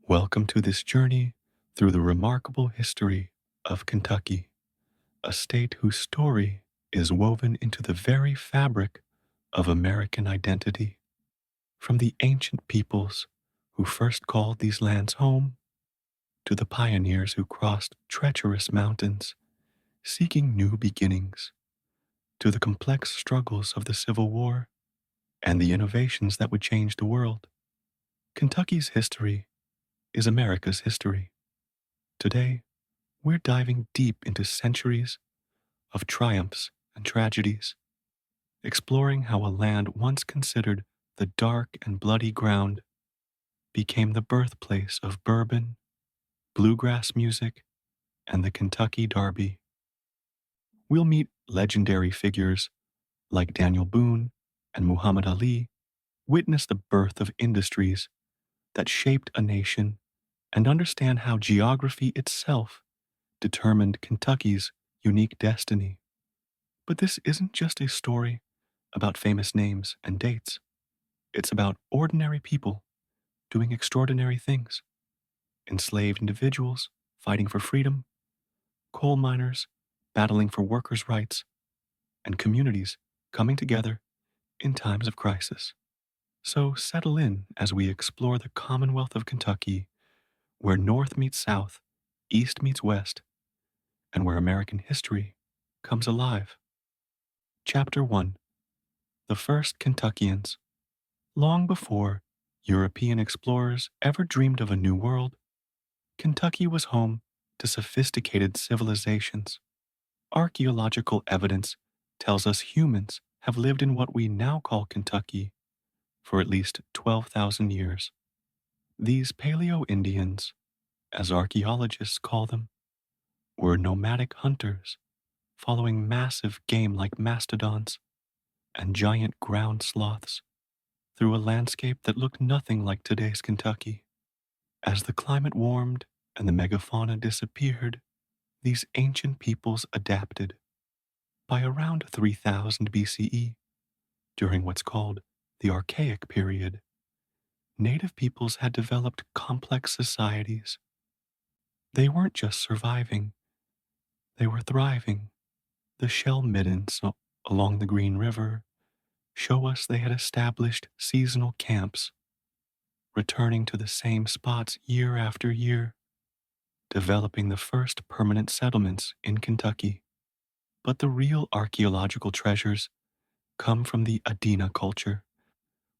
Welcome to this journey through the remarkable history of Kentucky, a state whose story is woven into the very fabric of American identity. From the ancient peoples who first called these lands home, to the pioneers who crossed treacherous mountains seeking new beginnings, to the complex struggles of the Civil War and the innovations that would change the world, Kentucky's history is America's history. Today, we're diving deep into centuries of triumphs and tragedies, exploring how a land once considered the dark and bloody ground became the birthplace of bourbon, bluegrass music, and the Kentucky Derby. We'll meet legendary figures like Daniel Boone and Muhammad Ali, witness the birth of industries that shaped a nation, and understand how geography itself determined Kentucky's unique destiny. But this isn't just a story about famous names and dates. It's about ordinary people doing extraordinary things, enslaved individuals fighting for freedom, coal miners battling for workers' rights, and communities coming together in times of crisis. So settle in as we explore the Commonwealth of Kentucky, where North meets South, East meets West, and where American history comes alive. Chapter 1: The First Kentuckians. Long before European explorers ever dreamed of a new world, Kentucky was home to sophisticated civilizations. Archaeological evidence tells us humans have lived in what we now call Kentucky for at least 12,000 years. These Paleo-Indians, as archaeologists call them, were nomadic hunters following massive game like mastodons and giant ground sloths through a landscape that looked nothing like today's Kentucky. As the climate warmed and the megafauna disappeared, these ancient peoples adapted. By around 3000 BCE, during what's called the Archaic period, native peoples had developed complex societies. They weren't just surviving, they were thriving. The shell middens along the Green River show us they had established seasonal camps, returning to the same spots year after year, developing the first permanent settlements in Kentucky. But the real archaeological treasures come from the Adena culture,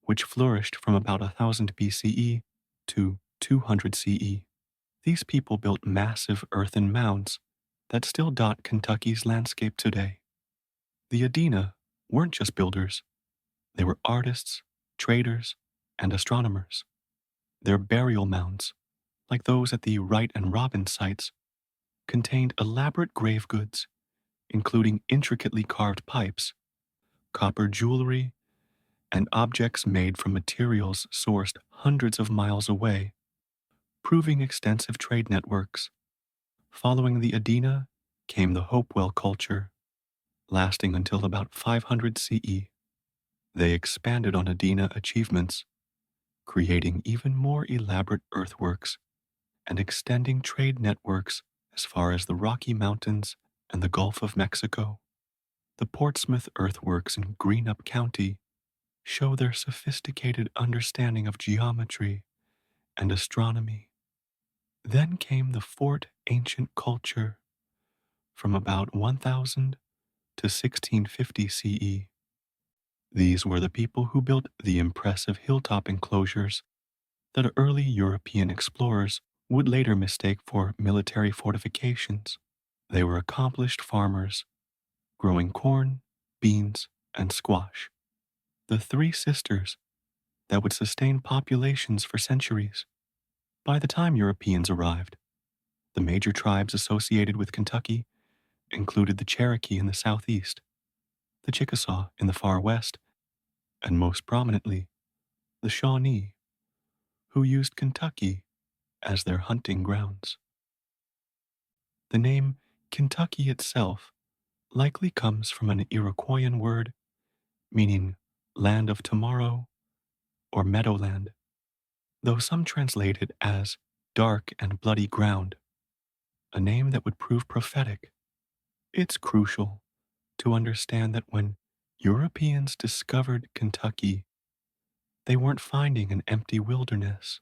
which flourished from about 1000 BCE to 200 CE. These people built massive earthen mounds that still dot Kentucky's landscape today. The Adena weren't just builders, they were artists, traders, and astronomers. Their burial mounds, like those at the Wright and Robin sites, contained elaborate grave goods, including intricately carved pipes, copper jewelry, and objects made from materials sourced hundreds of miles away, proving extensive trade networks. Following the Adena came the Hopewell culture, lasting until about 500 CE. They expanded on Adena achievements, creating even more elaborate earthworks and extending trade networks as far as the Rocky Mountains and the Gulf of Mexico. The Portsmouth earthworks in Greenup County show their sophisticated understanding of geometry and astronomy. Then came the Fort Ancient culture from about 1000 to 1650 CE. These were the people who built the impressive hilltop enclosures that early European explorers would later mistake for military fortifications. They were accomplished farmers, growing corn, beans, and squash, the three sisters that would sustain populations for centuries. By the time Europeans arrived, the major tribes associated with Kentucky included the Cherokee in the southeast, the Chickasaw in the far west, and most prominently, the Shawnee, who used Kentucky as their hunting grounds. The name Kentucky itself likely comes from an Iroquoian word meaning land of tomorrow or meadowland, though some translate it as dark and bloody ground, a name that would prove prophetic. It's crucial to understand that when Europeans discovered Kentucky, they weren't finding an empty wilderness.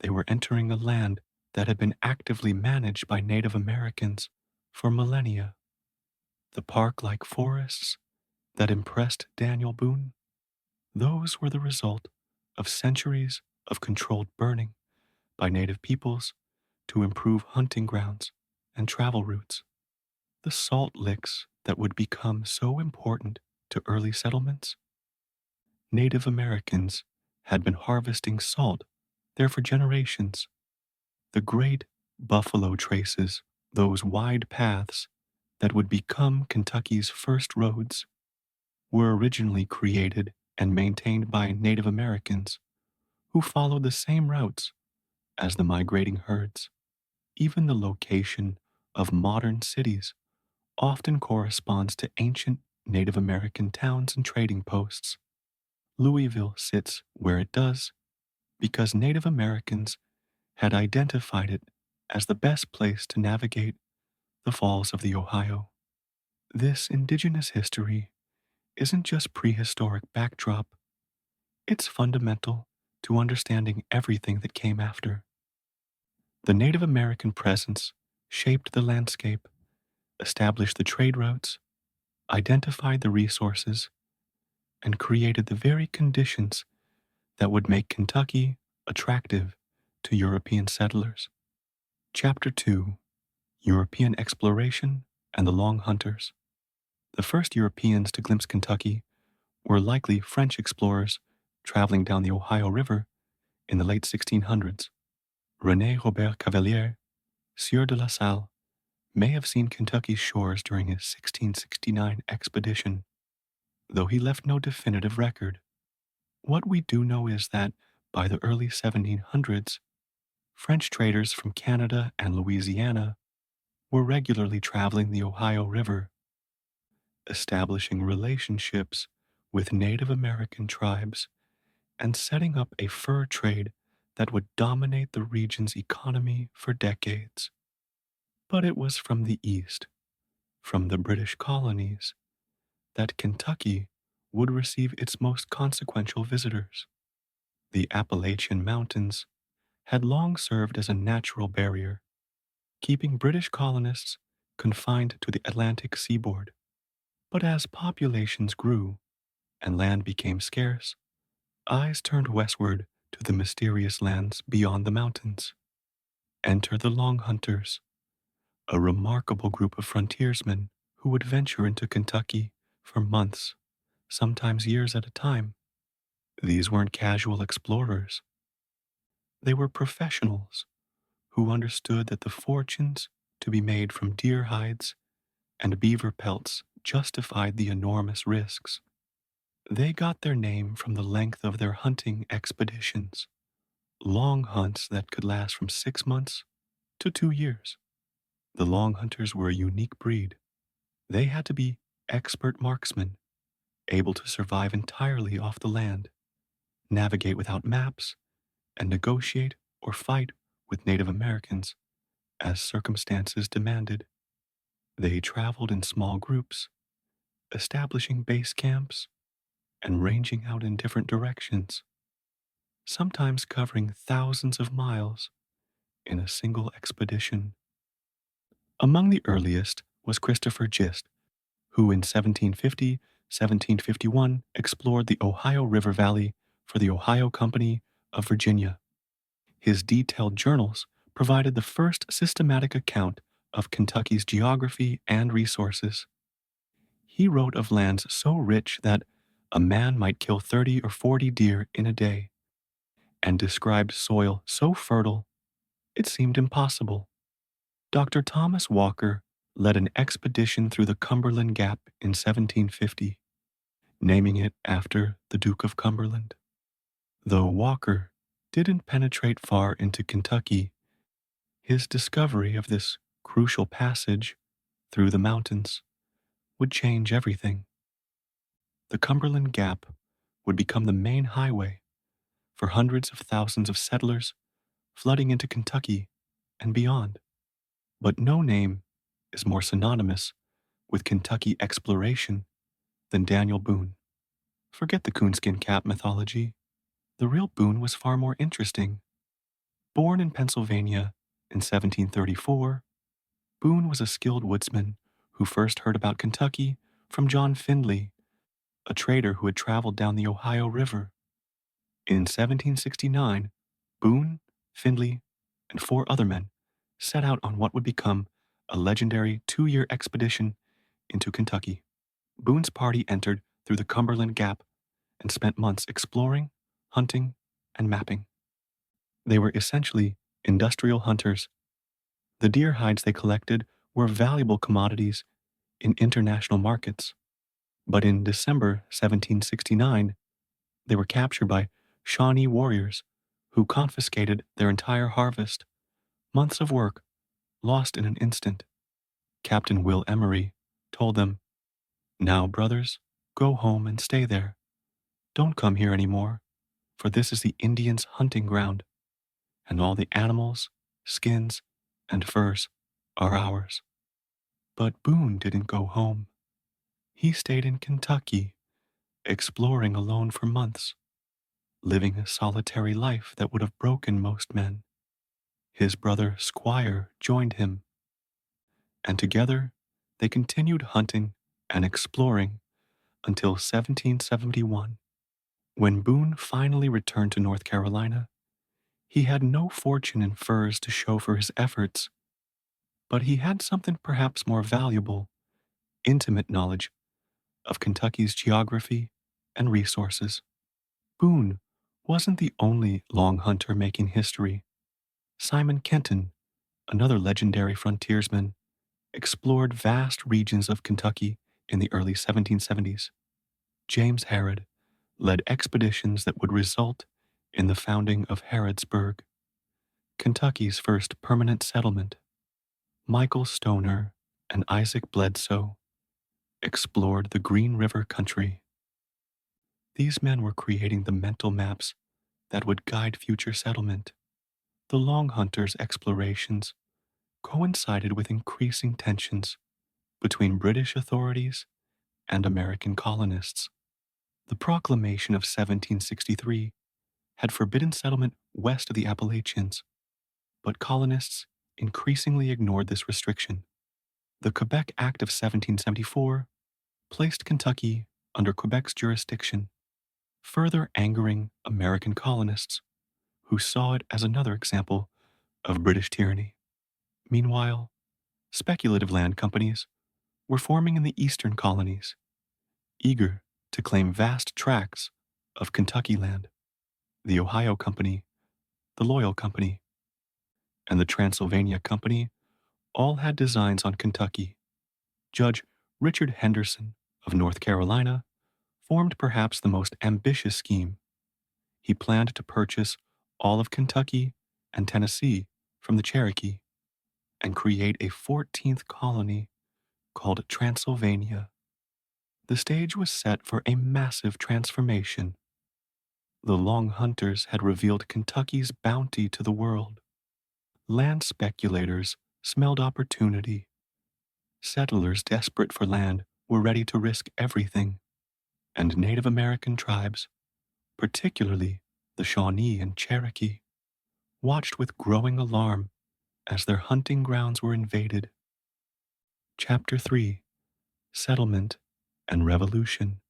They were entering a land that had been actively managed by Native Americans for millennia. The park like forests that impressed Daniel Boone, those were the result of centuries of controlled burning by native peoples to improve hunting grounds and travel routes. The salt licks that would become so important to early settlements. Native Americans had been harvesting salt there for generations. The great buffalo traces, those wide paths that would become Kentucky's first roads, were originally created and maintained by Native Americans who followed the same routes as the migrating herds. Even the location of modern cities often corresponds to ancient Native American towns and trading posts. Louisville sits where it does because Native Americans had identified it as the best place to navigate the falls of the Ohio. This indigenous history isn't just prehistoric backdrop, it's fundamental to understanding everything that came after. The Native American presence shaped the landscape, established the trade routes, identified the resources, and created the very conditions that would make Kentucky attractive to European settlers. Chapter 2: European Exploration and the Long Hunters. The first Europeans to glimpse Kentucky were likely French explorers traveling down the Ohio River in the late 1600s. René Robert Cavelier, Sieur de la Salle, may have seen Kentucky's shores during his 1669 expedition, though he left no definitive record. What we do know is that by the early 1700s, French traders from Canada and Louisiana were regularly traveling the Ohio River, establishing relationships with Native American tribes and setting up a fur trade that would dominate the region's economy for decades. But it was from the east, from the British colonies, that Kentucky would receive its most consequential visitors. The Appalachian Mountains had long served as a natural barrier, keeping British colonists confined to the Atlantic seaboard. But as populations grew and land became scarce, eyes turned westward to the mysterious lands beyond the mountains. Enter the Long Hunters, a remarkable group of frontiersmen who would venture into Kentucky for months, sometimes years at a time. These weren't casual explorers. They were professionals who understood that the fortunes to be made from deer hides and beaver pelts justified the enormous risks. They got their name from the length of their hunting expeditions, long hunts that could last from 6 months to 2 years. The Long Hunters were a unique breed. They had to be expert marksmen, able to survive entirely off the land, navigate without maps, and negotiate or fight with Native Americans as circumstances demanded. They traveled in small groups, establishing base camps and ranging out in different directions, sometimes covering thousands of miles in a single expedition. Among the earliest was Christopher Gist, who in 1750, 1751 explored the Ohio River Valley for the Ohio Company of Virginia. His detailed journals provided the first systematic account of Kentucky's geography and resources. He wrote of lands so rich that a man might kill 30 or 40 deer in a day, and described soil so fertile it seemed impossible. Dr. Thomas Walker led an expedition through the Cumberland Gap in 1750, naming it after the Duke of Cumberland. Though Walker didn't penetrate far into Kentucky, his discovery of this crucial passage through the mountains would change everything. The Cumberland Gap would become the main highway for hundreds of thousands of settlers flooding into Kentucky and beyond. But no name is more synonymous with Kentucky exploration than Daniel Boone. Forget the coonskin cap mythology. The real Boone was far more interesting. Born in Pennsylvania in 1734, Boone was a skilled woodsman who first heard about Kentucky from John Findlay, a trader who had traveled down the Ohio River. In 1769, Boone, Findlay, and four other men set out on what would become a legendary 2-year expedition into Kentucky. Boone's party entered through the Cumberland Gap and spent months exploring, hunting, and mapping. They were essentially industrial hunters. The deer hides they collected were valuable commodities in international markets. But in December 1769, they were captured by Shawnee warriors who confiscated their entire harvest. Months of work lost in an instant. Captain Will Emery told them, "Now, brothers, go home and stay there. Don't come here any more, for this is the Indians' hunting ground, and all the animals, skins, and furs are ours." But Boone didn't go home. He stayed in Kentucky, exploring alone for months, living a solitary life that would have broken most men. His brother Squire joined him, and together they continued hunting and exploring until 1771. When Boone finally returned to North Carolina, he had no fortune in furs to show for his efforts, but he had something perhaps more valuable: intimate knowledge of Kentucky's geography and resources. Boone wasn't the only long hunter making history. Simon Kenton, another legendary frontiersman, explored vast regions of Kentucky in the early 1770s. James Harrod led expeditions that would result in the founding of Harrodsburg, Kentucky's first permanent settlement. Michael Stoner and Isaac Bledsoe explored the Green River country. These men were creating the mental maps that would guide future settlement. The Long Hunters' explorations coincided with increasing tensions between British authorities and American colonists. The Proclamation of 1763 had forbidden settlement west of the Appalachians, but colonists increasingly ignored this restriction. The Quebec Act of 1774 placed Kentucky under Quebec's jurisdiction, further angering American colonists, who saw it as another example of British tyranny. Meanwhile, speculative land companies were forming in the eastern colonies, eager to claim vast tracts of Kentucky land. The Ohio Company, the Loyal Company, and the Transylvania Company all had designs on Kentucky. Judge Richard Henderson of North Carolina formed perhaps the most ambitious scheme. He planned to purchase all of Kentucky and Tennessee from the Cherokee and create a 14th colony called Transylvania. The stage was set for a massive transformation. The Long Hunters had revealed Kentucky's bounty to the world. Land speculators smelled opportunity. Settlers desperate for land were ready to risk everything. And Native American tribes, particularly the Shawnee and Cherokee, watched with growing alarm as their hunting grounds were invaded. Chapter 3: Settlement and Revolution.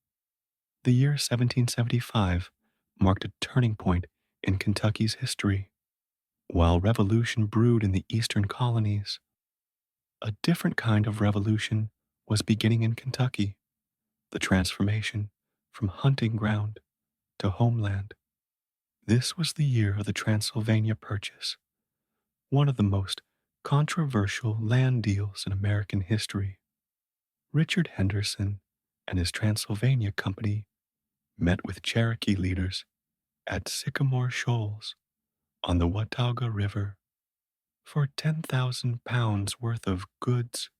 The year 1775 marked a turning point in Kentucky's history. While revolution brewed in the eastern colonies, a different kind of revolution was beginning in Kentucky: the transformation from hunting ground to homeland. This was the year of the Transylvania Purchase, one of the most controversial land deals in American history. Richard Henderson and his Transylvania Company met with Cherokee leaders at Sycamore Shoals on the Watauga River for 10,000 pounds worth of goods,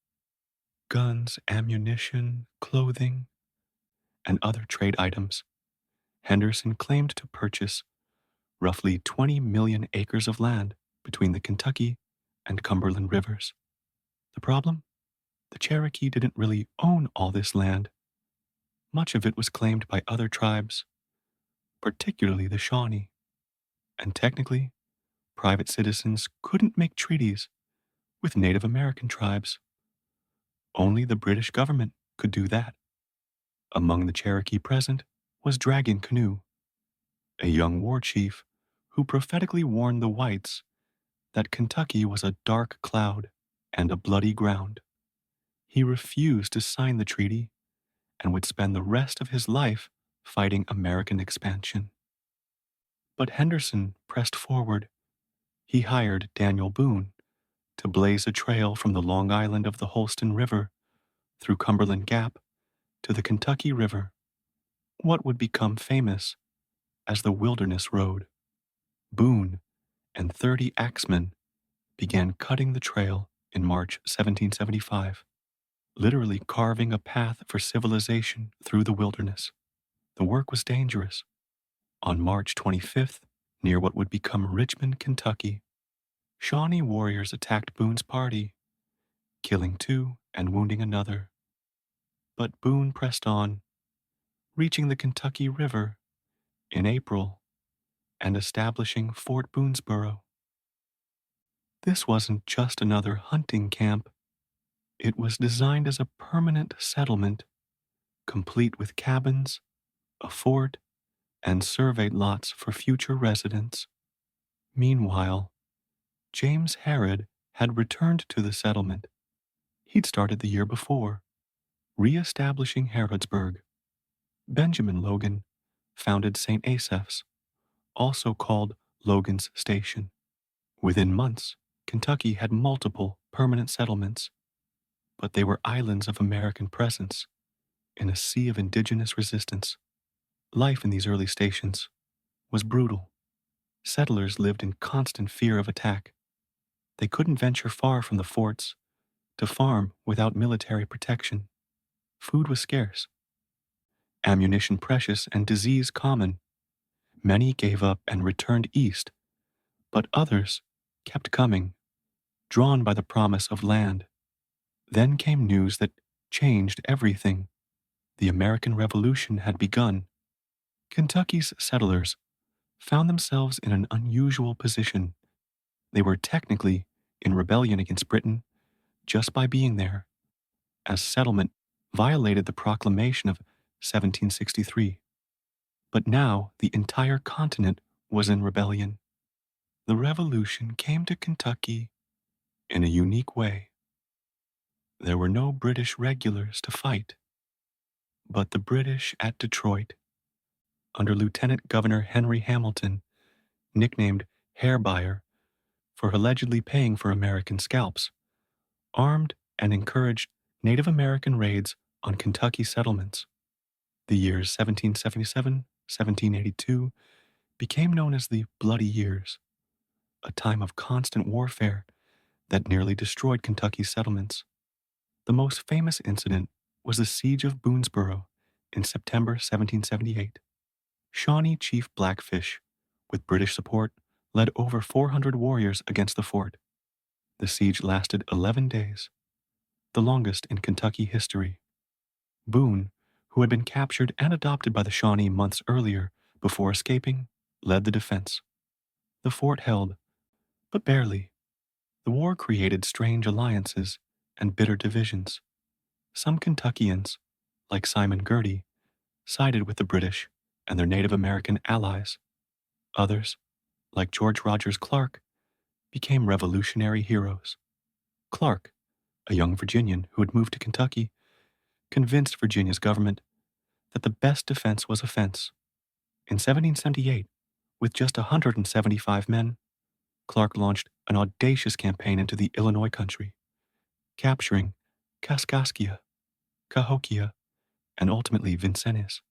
guns, ammunition, clothing, and other trade items. Henderson claimed to purchase roughly 20 million acres of land between the Kentucky and Cumberland rivers. The problem? The Cherokee didn't really own all this land. Much of it was claimed by other tribes, particularly the Shawnee, and technically, private citizens couldn't make treaties with Native American tribes. Only the British government could do that. Among the Cherokee present was Dragon Canoe, a young war chief who prophetically warned the whites that Kentucky was a dark cloud and a bloody ground. He refused to sign the treaty and would spend the rest of his life fighting American expansion. But Henderson pressed forward. He hired Daniel Boone to blaze a trail from the Long Island of the Holston River through Cumberland Gap to the Kentucky River, what would become famous as the Wilderness Road. Boone and 30 axemen began cutting the trail in March 1775, literally carving a path for civilization through the wilderness. The work was dangerous. On March 25th, near what would become Richmond, Kentucky, Shawnee warriors attacked Boone's party, killing 2 and wounding another. But Boone pressed on, reaching the Kentucky River in April and establishing Fort Boonesborough. This wasn't just another hunting camp. It was designed as a permanent settlement, complete with cabins, a fort, and surveyed lots for future residents. Meanwhile, James Harrod had returned to the settlement. He'd started the year before, re-establishing Harrodsburg. Benjamin Logan founded St. Asaph's, also called Logan's Station. Within months, Kentucky had multiple permanent settlements, but they were islands of American presence in a sea of indigenous resistance. Life in these early stations was brutal. Settlers lived in constant fear of attack. They couldn't venture far from the forts to farm without military protection. Food was scarce, ammunition precious, and disease common. Many gave up and returned east, but others kept coming, drawn by the promise of land. Then came news that changed everything. The American Revolution had begun. Kentucky's settlers found themselves in an unusual position. They were technically in rebellion against Britain just by being there, as settlement violated the proclamation of 1763. But now the entire continent was in rebellion. The revolution came to Kentucky in a unique way. There were no British regulars to fight, but the British at Detroit, under Lieutenant Governor Henry Hamilton, nicknamed Hair Buyer for allegedly paying for American scalps, armed and encouraged Native American raids on Kentucky settlements. The years 1777, 1782 became known as the Bloody Years, a time of constant warfare that nearly destroyed Kentucky's settlements. The most famous incident was the Siege of Boonesborough in September 1778. Shawnee Chief Blackfish, with British support, led over 400 warriors against the fort. The siege lasted 11 days, the longest in Kentucky history. Boone, who had been captured and adopted by the Shawnee months earlier before escaping, led the defense. The fort held, but barely. The war created strange alliances and bitter divisions. Some Kentuckians, like Simon Girty, sided with the British and their Native American allies. Others, like George Rogers Clark, became revolutionary heroes. Clark, a young Virginian who had moved to Kentucky, convinced Virginia's government that the best defense was offense. In 1778, with just 175 men, Clark launched an audacious campaign into the Illinois country, capturing Kaskaskia, Cahokia, and ultimately Vincennes.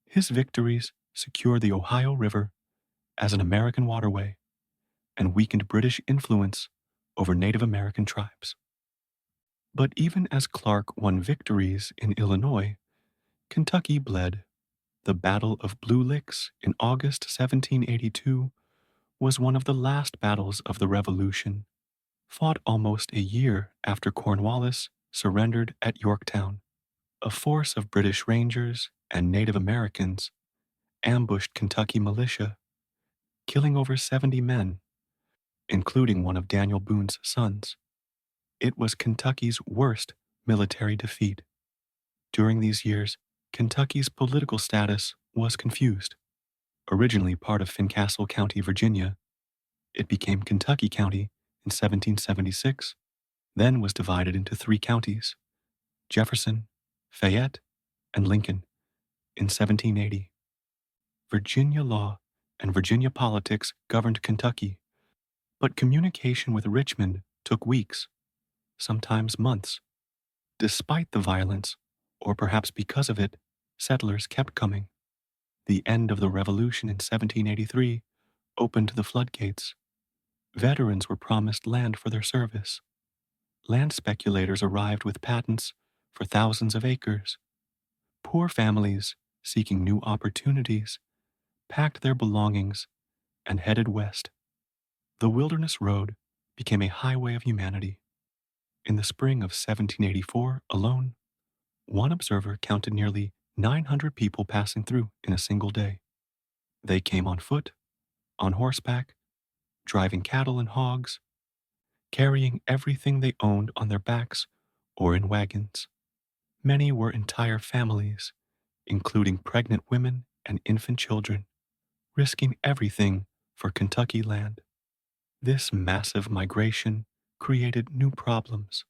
His victories secured the Ohio River as an American waterway and weakened British influence over Native American tribes. But even as Clark won victories in Illinois, Kentucky bled. The Battle of Blue Licks in August 1782 was one of the last battles of the Revolution, fought almost a year after Cornwallis surrendered at Yorktown. A force of British Rangers and Native Americans ambushed Kentucky militia, killing over 70 men, including one of Daniel Boone's sons. It was Kentucky's worst military defeat. During these years, Kentucky's political status was confused. Originally part of Fincastle County, Virginia, it became Kentucky County in 1776, then was divided into three counties, Jefferson, Fayette, and Lincoln, in 1780. Virginia law and Virginia politics governed Kentucky, but communication with Richmond took weeks, sometimes months. Despite the violence, or perhaps because of it, settlers kept coming. The end of the Revolution in 1783 opened the floodgates. Veterans were promised land for their service. Land speculators arrived with patents for thousands of acres. Poor families, seeking new opportunities, packed their belongings and headed west. The Wilderness Road became a highway of humanity. In the spring of 1784 alone, one observer counted nearly 900 people passing through in a single day. They came on foot, on horseback, driving cattle and hogs, carrying everything they owned on their backs or in wagons. Many were entire families, including pregnant women and infant children, risking everything for Kentucky land. This massive migration created new problems.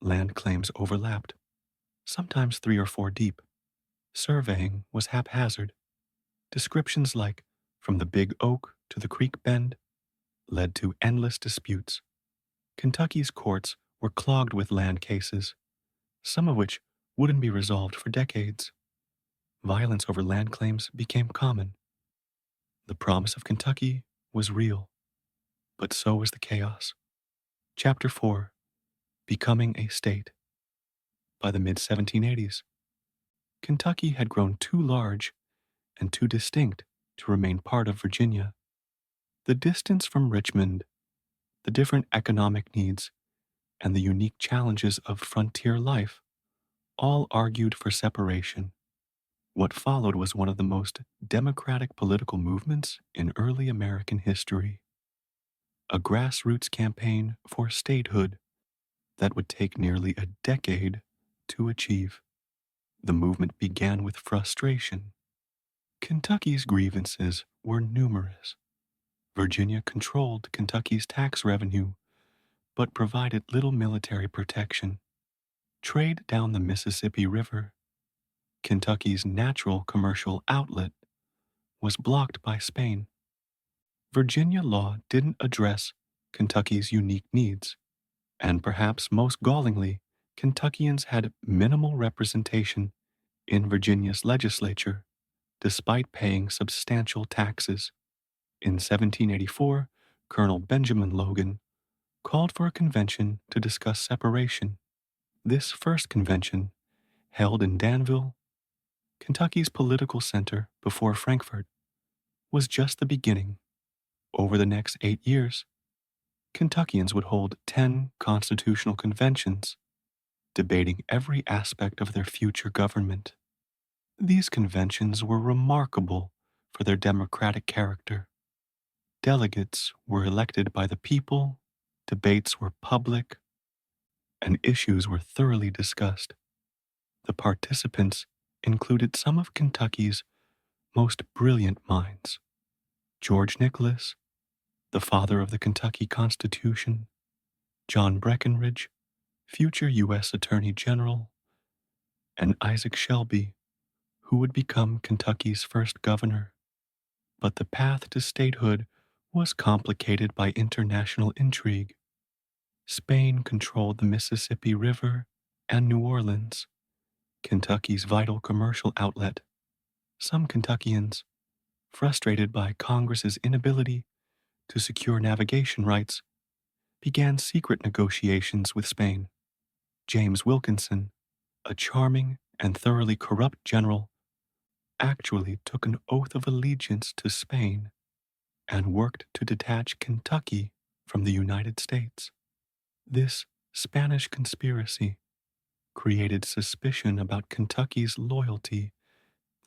Land claims overlapped, sometimes 3 or 4 deep. Surveying was haphazard. Descriptions like from the Big Oak to the Creek Bend led to endless disputes. Kentucky's courts were clogged with land cases, some of which wouldn't be resolved for decades. Violence over land claims became common. The promise of Kentucky was real, but so was the chaos. Chapter 4: Becoming a State. By the mid 1780s, Kentucky had grown too large and too distinct to remain part of Virginia. The distance from Richmond, the different economic needs, and the unique challenges of frontier life all argued for separation. What followed was one of the most democratic political movements in early American history, a grassroots campaign for statehood that would take nearly a decade to achieve. The movement began with frustration. Kentucky's grievances were numerous. Virginia controlled Kentucky's tax revenue, but provided little military protection. Trade down the Mississippi River, Kentucky's natural commercial outlet, was blocked by Spain. Virginia law didn't address Kentucky's unique needs, and perhaps most gallingly, Kentuckians had minimal representation in Virginia's legislature, despite paying substantial taxes. In 1784, Colonel Benjamin Logan called for a convention to discuss separation. This first convention, held in Danville, Kentucky's political center before Frankfort, was just the beginning. Over the next 8 years, Kentuckians would hold 10 constitutional conventions, debating every aspect of their future government. These conventions were remarkable for their democratic character. Delegates were elected by the people, debates were public, and issues were thoroughly discussed. The participants included some of Kentucky's most brilliant minds: George Nicholas, the father of the Kentucky Constitution; John Breckinridge, future U.S. Attorney General; and Isaac Shelby, who would become Kentucky's first governor. But the path to statehood was complicated by international intrigue. Spain controlled the Mississippi River and New Orleans, Kentucky's vital commercial outlet. Some Kentuckians, frustrated by Congress's inability to secure navigation rights, began secret negotiations with Spain. James Wilkinson, a charming and thoroughly corrupt general, actually took an oath of allegiance to Spain and worked to detach Kentucky from the United States. This Spanish conspiracy created suspicion about Kentucky's loyalty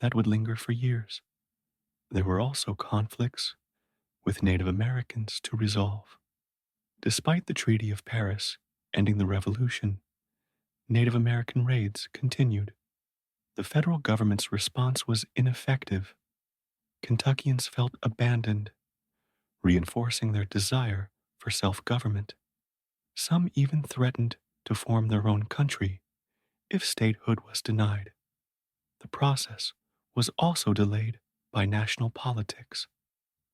that would linger for years. There were also conflicts with Native Americans to resolve. Despite the Treaty of Paris ending the Revolution, Native American raids continued. The federal government's response was ineffective. Kentuckians felt abandoned, reinforcing their desire for self government. Some even threatened to form their own country if statehood was denied. The process was also delayed by national politics.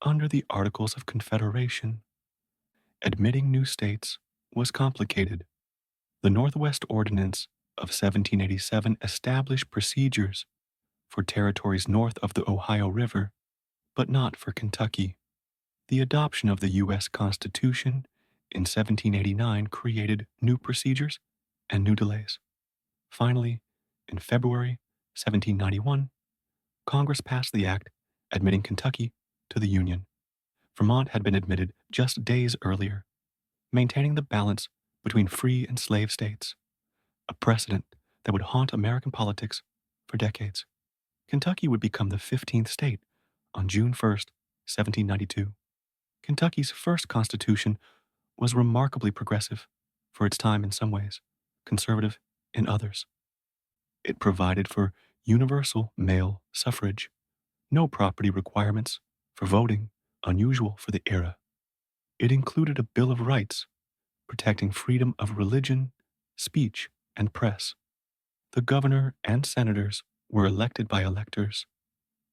Under the Articles of Confederation, admitting new states was complicated. The Northwest Ordinance of 1787 established procedures for territories north of the Ohio River, but not for Kentucky. The adoption of the U.S. Constitution in 1789 created new procedures and new delays. Finally, in February 1791, Congress passed the act admitting Kentucky to the Union. Vermont had been admitted just days earlier, maintaining the balance between free and slave states, a precedent that would haunt American politics for decades. Kentucky would become the 15th state on June 1st, 1792. Kentucky's first constitution was remarkably progressive for its time in some ways, conservative in others. It provided for universal male suffrage, no property requirements for voting, unusual for the era. It included a Bill of Rights protecting freedom of religion, speech, and press. The governor and senators were elected by electors,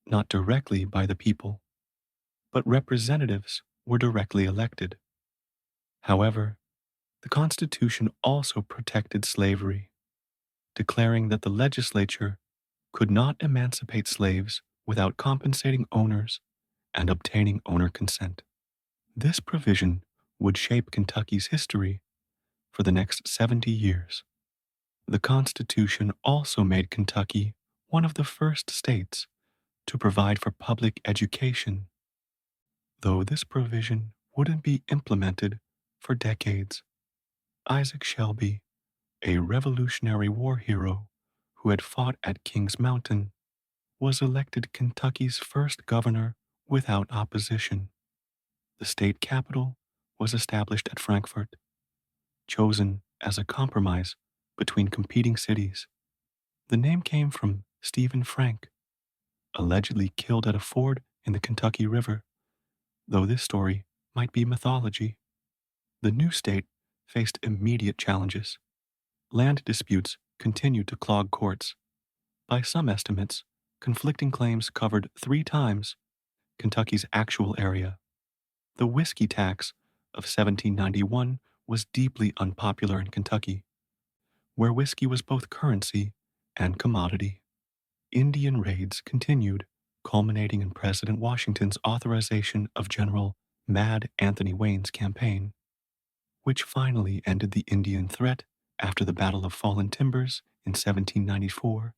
not directly by the people, but representatives were directly elected. However, the Constitution also protected slavery, declaring that the legislature could not emancipate slaves without compensating owners and obtaining owner consent. This provision would shape Kentucky's history for the next 70 years. The Constitution also made Kentucky one of the first states to provide for public education, though this provision wouldn't be implemented for decades. Isaac Shelby, a Revolutionary War hero who had fought at Kings Mountain, was elected Kentucky's first governor without opposition. The state capital was established at Frankfort, chosen as a compromise between competing cities. The name came from Stephen Frank, allegedly killed at a ford in the Kentucky River, though this story might be mythology. The new state faced immediate challenges. Land disputes continued to clog courts. By some estimates, conflicting claims covered 3 times Kentucky's actual area. The whiskey tax of 1791 was deeply unpopular in Kentucky, where whiskey was both currency and commodity. Indian raids continued, culminating in President Washington's authorization of General Mad Anthony Wayne's campaign, which finally ended the Indian threat after the Battle of Fallen Timbers in 1794.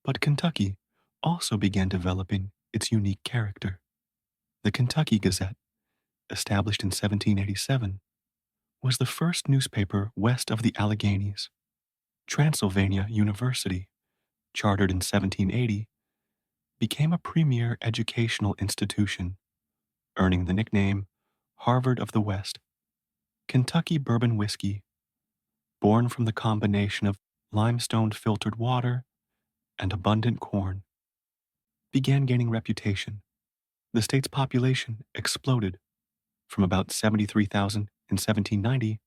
But Kentucky also began developing its unique character. The Kentucky Gazette, established in 1787, was the first newspaper west of the Alleghenies. Transylvania University, chartered in 1780, became a premier educational institution, earning the nickname Harvard of the West. Kentucky bourbon whiskey, born from the combination of limestone filtered water and abundant corn, began gaining reputation. The state's population exploded from about 73,000 in 1790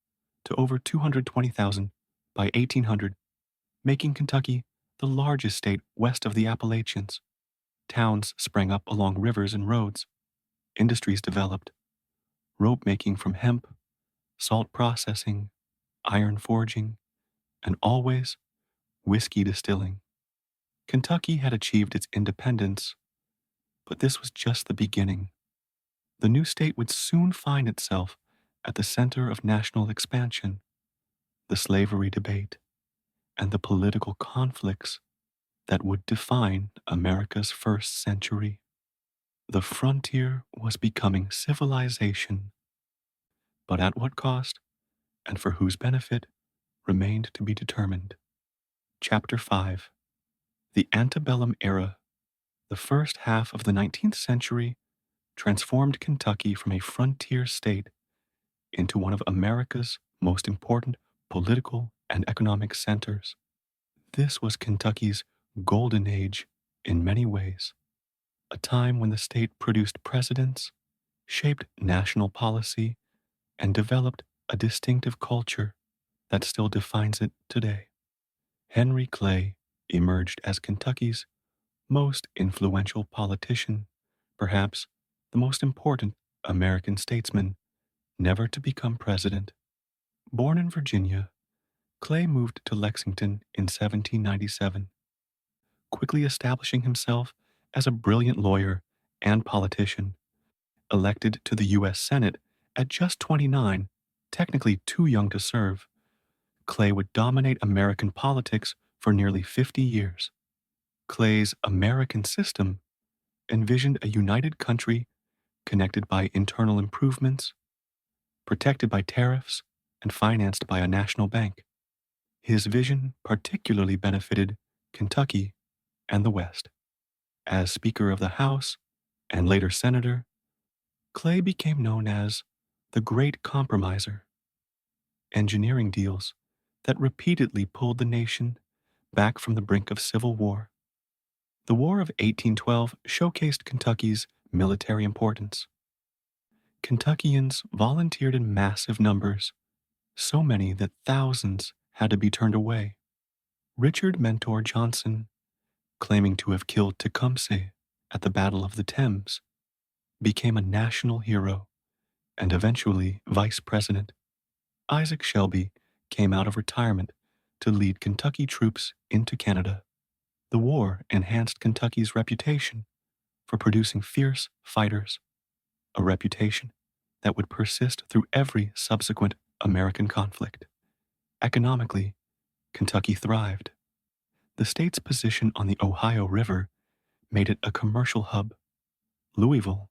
to over 220,000 by 1800, making Kentucky the largest state west of the Appalachians. Towns sprang up along rivers and roads. Industries developed: rope making from hemp, salt processing, iron forging, and always whiskey distilling. Kentucky had achieved its independence, but this was just the beginning. The new state would soon find itself at the center of national expansion, the slavery debate, and the political conflicts that would define America's first century. The frontier was becoming civilization, but at what cost and for whose benefit remained to be determined. Chapter 5. The Antebellum Era. The first half of the 19th century transformed Kentucky from a frontier state into one of America's most important political and economic centers. This was Kentucky's golden age in many ways, a time when the state produced presidents, shaped national policy, and developed a distinctive culture that still defines it today. Henry Clay emerged as Kentucky's most influential politician, perhaps the most important American statesman never to become president. Born in Virginia, Clay moved to Lexington in 1797, quickly establishing himself as a brilliant lawyer and politician. Elected to the U.S. Senate at just 29, technically too young to serve, Clay would dominate American politics for nearly 50 years. Clay's American system envisioned a united country connected by internal improvements, protected by tariffs, and financed by a national bank. His vision particularly benefited Kentucky and the West. As Speaker of the House and later Senator, Clay became known as the Great Compromiser, engineering deals that repeatedly pulled the nation back from the brink of civil war. The War of 1812 showcased Kentucky's military importance. Kentuckians volunteered in massive numbers, so many that thousands had to be turned away. Richard Mentor Johnson, claiming to have killed Tecumseh at the Battle of the Thames, became a national hero and eventually vice president. Isaac Shelby came out of retirement to lead Kentucky troops into Canada. The war enhanced Kentucky's reputation for producing fierce fighters, a reputation that would persist through every subsequent American conflict. Economically, Kentucky thrived. The state's position on the Ohio River made it a commercial hub. Louisville,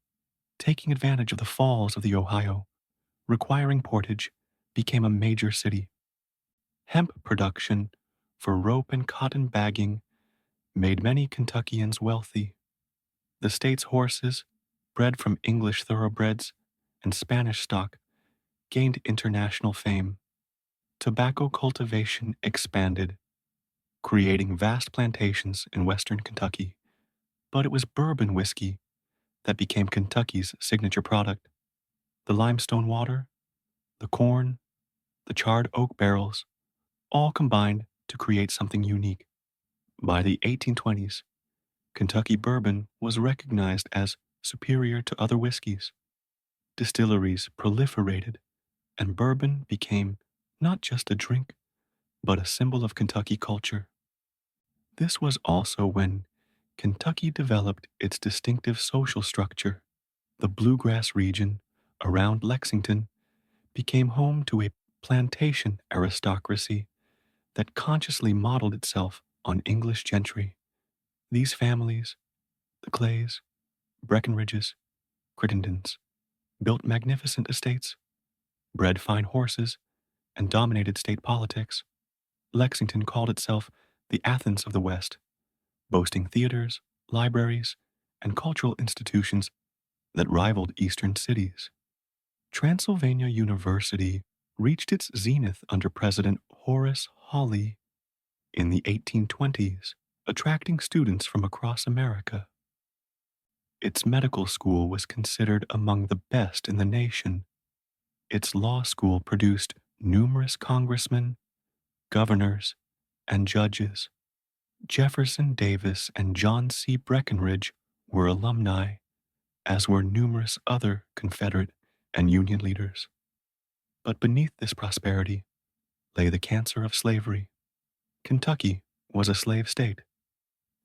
taking advantage of the falls of the Ohio, requiring portage, became a major city. Hemp production for rope and cotton bagging made many Kentuckians wealthy. The state's horses, bred from English thoroughbreds and Spanish stock, gained international fame. Tobacco cultivation expanded, creating vast plantations in western Kentucky. But it was bourbon whiskey that became Kentucky's signature product. The limestone water, the corn, the charred oak barrels, all combined to create something unique. By the 1820s, Kentucky bourbon was recognized as superior to other whiskeys. Distilleries proliferated, and bourbon became not just a drink, but a symbol of Kentucky culture. This was also when Kentucky developed its distinctive social structure. The bluegrass region around Lexington became home to a plantation aristocracy that consciously modeled itself on English gentry. These families, the Clays, Breckinridges, Crittendens, built magnificent estates, bred fine horses, and dominated state politics. Lexington called itself the Athens of the West, boasting theaters, libraries, and cultural institutions that rivaled eastern cities. Transylvania University reached its zenith under President Horace Hawley in the 1820s, attracting students from across America. Its medical school was considered among the best in the nation. Its law school produced numerous congressmen, governors, and judges. Jefferson Davis and John C. Breckinridge were alumni, as were numerous other Confederate and Union leaders. But beneath this prosperity lay the cancer of slavery. Kentucky was a slave state,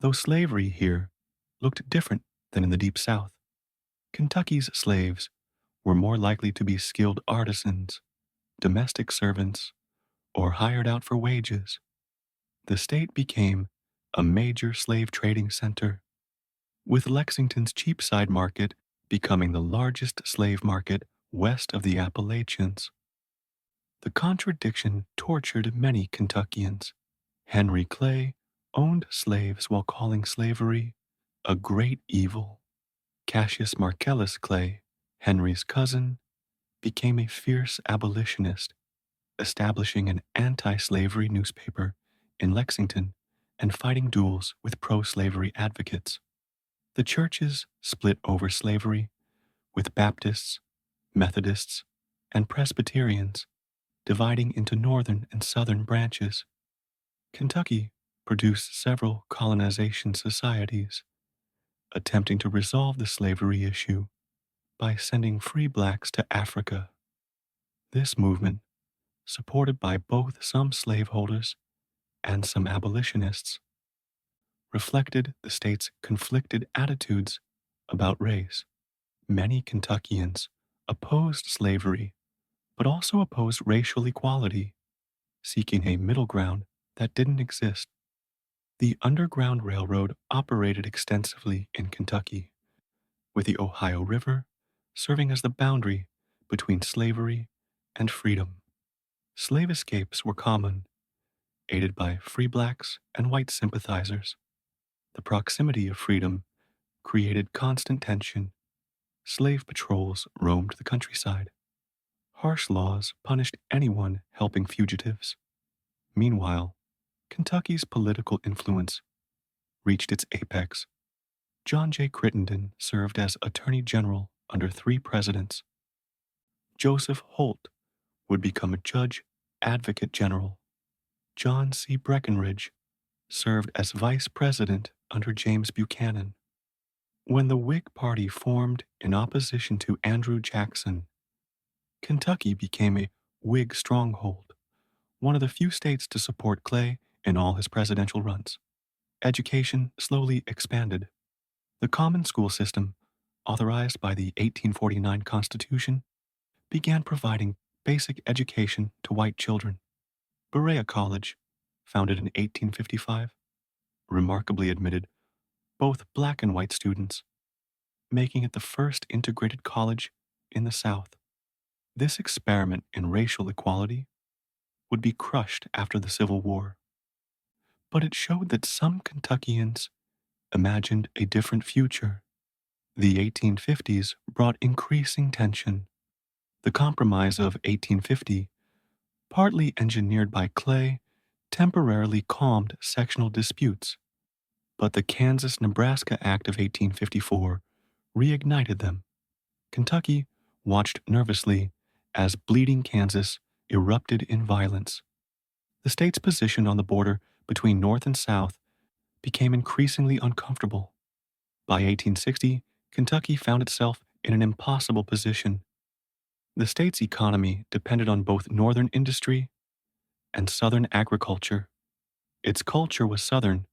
though slavery here looked different than in the Deep South. Kentucky's slaves were more likely to be skilled artisans, domestic servants, or hired out for wages. The state became a major slave trading center, with Lexington's Cheapside Market becoming the largest slave market west of the Appalachians. The contradiction tortured many Kentuckians. Henry Clay owned slaves while calling slavery a great evil. Cassius Marcellus Clay, Henry's cousin, became a fierce abolitionist, establishing an anti-slavery newspaper in Lexington and fighting duels with pro-slavery advocates. The churches split over slavery, with Baptists, Methodists, and Presbyterians dividing into northern and southern branches. Kentucky produced several colonization societies, attempting to resolve the slavery issue by sending free blacks to Africa. This movement, supported by both some slaveholders and some abolitionists, reflected the state's conflicted attitudes about race. Many Kentuckians opposed slavery, but also opposed racial equality, seeking a middle ground that didn't exist. The Underground Railroad operated extensively in Kentucky, with the Ohio River serving as the boundary between slavery and freedom. Slave escapes were common, aided by free blacks and white sympathizers. The proximity of freedom created constant tension. Slave patrols roamed the countryside. Harsh laws punished anyone helping fugitives. Meanwhile, Kentucky's political influence reached its apex. John J. Crittenden served as Attorney General under 3 presidents. Joseph Holt would become a Judge Advocate General. John C. Breckinridge served as Vice President under James Buchanan. When the Whig Party formed in opposition to Andrew Jackson, Kentucky became a Whig stronghold, one of the few states to support Clay in all his presidential runs. Education slowly expanded. The common school system, authorized by the 1849 Constitution, began providing basic education to white children. Berea College, founded in 1855, remarkably admitted both black and white students, making it the first integrated college in the South. This experiment in racial equality would be crushed after the Civil War, but it showed that some Kentuckians imagined a different future. The 1850s brought increasing tension. The Compromise of 1850, partly engineered by Clay, temporarily calmed sectional disputes, but the Kansas-Nebraska Act of 1854 reignited them. Kentucky watched nervously as bleeding Kansas erupted in violence. The state's position on the border between North and South became increasingly uncomfortable. By 1860, Kentucky found itself in an impossible position. The state's economy depended on both northern industry and southern agriculture. Its culture was southern,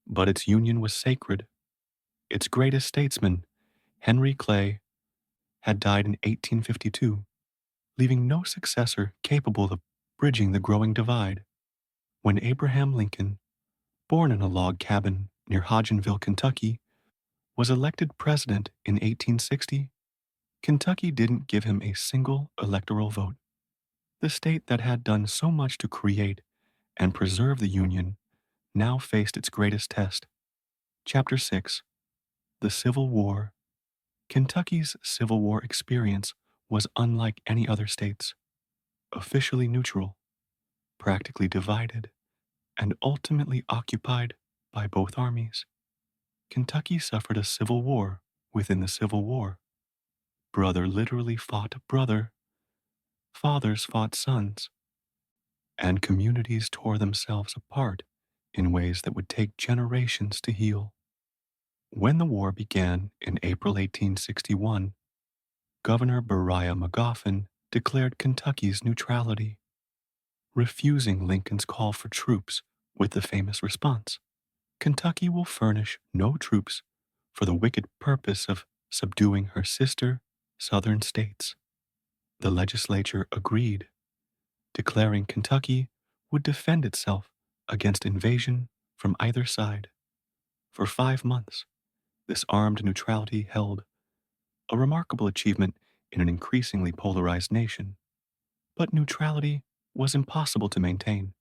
but its union was sacred. Its greatest statesman, Henry Clay, had died in 1852, leaving no successor capable of bridging the growing divide. When Abraham Lincoln, born in a log cabin near Hodgenville, Kentucky, was elected president in 1860, Kentucky didn't give him a single electoral vote. The state that had done so much to create and preserve the Union now faced its greatest test. Chapter 6: The Civil War. Kentucky's Civil War experience was unlike any other state's. Officially neutral, practically divided, and ultimately occupied by both armies, Kentucky suffered a civil war within the Civil War. Brother literally fought brother, fathers fought sons, and communities tore themselves apart in ways that would take generations to heal. When the war began in April 1861, Governor Beriah Magoffin declared Kentucky's neutrality, refusing Lincoln's call for troops with the famous response, "Kentucky will furnish no troops for the wicked purpose of subduing her sister southern states." The legislature agreed, declaring Kentucky would defend itself against invasion from either side. For 5 months, this armed neutrality held, a remarkable achievement in an increasingly polarized nation. But neutrality was impossible to maintain.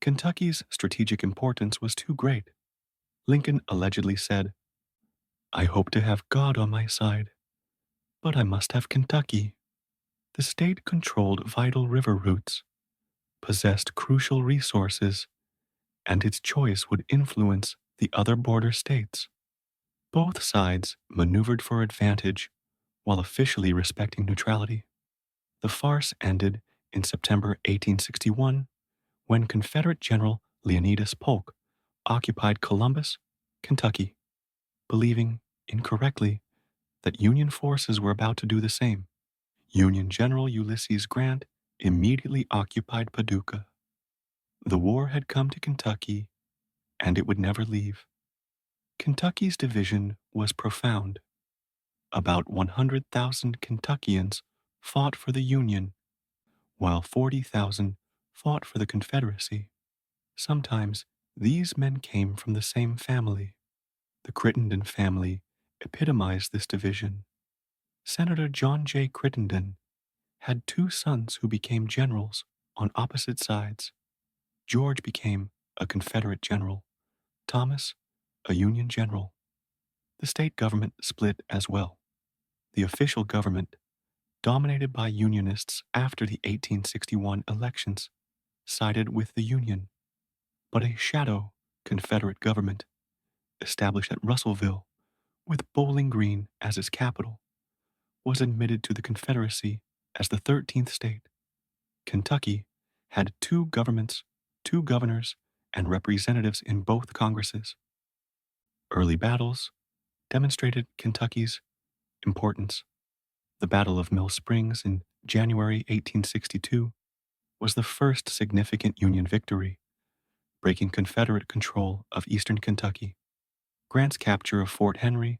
Kentucky's strategic importance was too great. Lincoln allegedly said, "I hope to have God on my side, but I must have Kentucky." The state controlled vital river routes, possessed crucial resources, and its choice would influence the other border states. Both sides maneuvered for advantage while officially respecting neutrality. The farce ended in September 1861 when Confederate General Leonidas Polk occupied Columbus, Kentucky, believing, incorrectly, that Union forces were about to do the same. Union General Ulysses Grant immediately occupied Paducah. The war had come to Kentucky, and it would never leave. Kentucky's division was profound. About 100,000 Kentuckians fought for the Union, while 40,000 fought for the Confederacy. Sometimes these men came from the same family. The Crittenden family epitomized this division. Senator John J. Crittenden had two sons who became generals on opposite sides. George became a Confederate general, Thomas, a Union general. The state government split as well. The official government, dominated by Unionists after the 1861 elections, sided with the Union, but a shadow Confederate government, established at Russellville with Bowling Green as its capital, was admitted to the Confederacy as the 13th state. Kentucky had two governments, two governors, and representatives in both Congresses. Early battles demonstrated Kentucky's importance. The Battle of Mill Springs in January 1862 was the first significant Union victory, breaking Confederate control of eastern Kentucky. Grant's capture of Fort Henry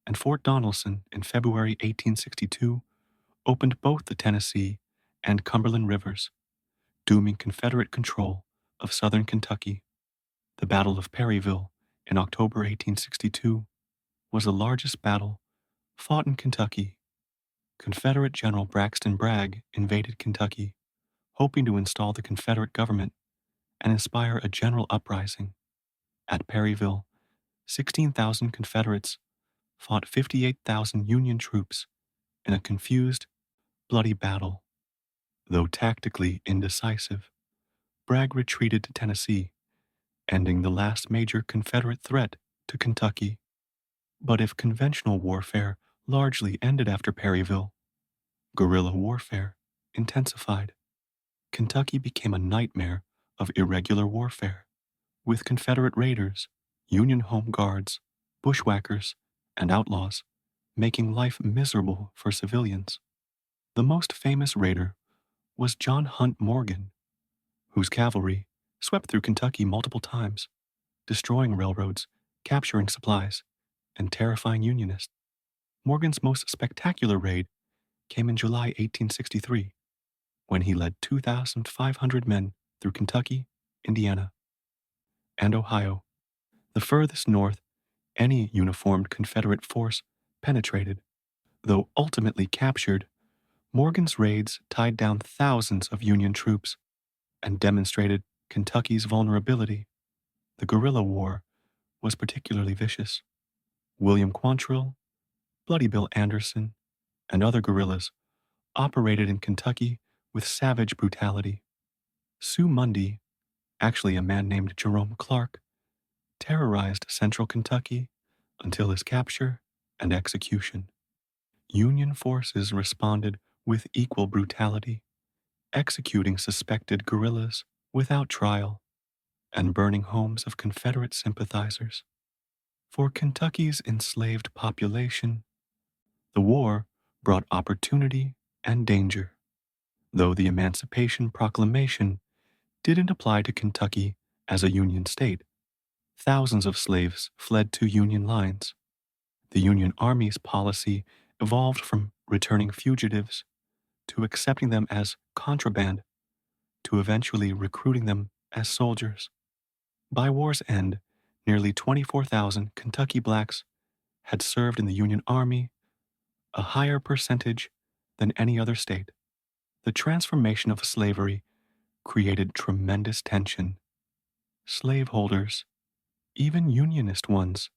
and Fort Donelson in February 1862 opened both the Tennessee and Cumberland rivers, dooming Confederate control of southern Kentucky. The Battle of Perryville in October 1862 was the largest battle fought in Kentucky. Confederate General Braxton Bragg invaded Kentucky, hoping to install the Confederate government and inspire a general uprising. At Perryville, 16,000 Confederates fought 58,000 Union troops in a confused, bloody battle. Though tactically indecisive, Bragg retreated to Tennessee, ending the last major Confederate threat to Kentucky. But if conventional warfare largely ended after Perryville, guerrilla warfare intensified. Kentucky became a nightmare of irregular warfare, with Confederate raiders, Union home guards, bushwhackers, and outlaws, making life miserable for civilians. The most famous raider was John Hunt Morgan, whose cavalry swept through Kentucky multiple times, destroying railroads, capturing supplies, and terrifying Unionists. Morgan's most spectacular raid came in July 1863, when he led 2,500 men through Kentucky, Indiana, and Ohio, the furthest north any uniformed Confederate force penetrated. Though ultimately captured, Morgan's raids tied down thousands of Union troops and demonstrated Kentucky's vulnerability. The guerrilla war was particularly vicious. William Quantrill, Bloody Bill Anderson, and other guerrillas operated in Kentucky with savage brutality. Sue Mundy, actually a man named Jerome Clark, terrorized central Kentucky until his capture and execution. Union forces responded with equal brutality, executing suspected guerrillas without trial and burning homes of Confederate sympathizers. For Kentucky's enslaved population, the war brought opportunity and danger. Though the Emancipation Proclamation didn't apply to Kentucky as a Union state, thousands of slaves fled to Union lines. The Union Army's policy evolved from returning fugitives to accepting them as contraband to eventually recruiting them as soldiers. By war's end, nearly 24,000 Kentucky blacks had served in the Union Army, a higher percentage than any other state. The transformation of slavery created tremendous tension. Slaveholders, even Unionist ones,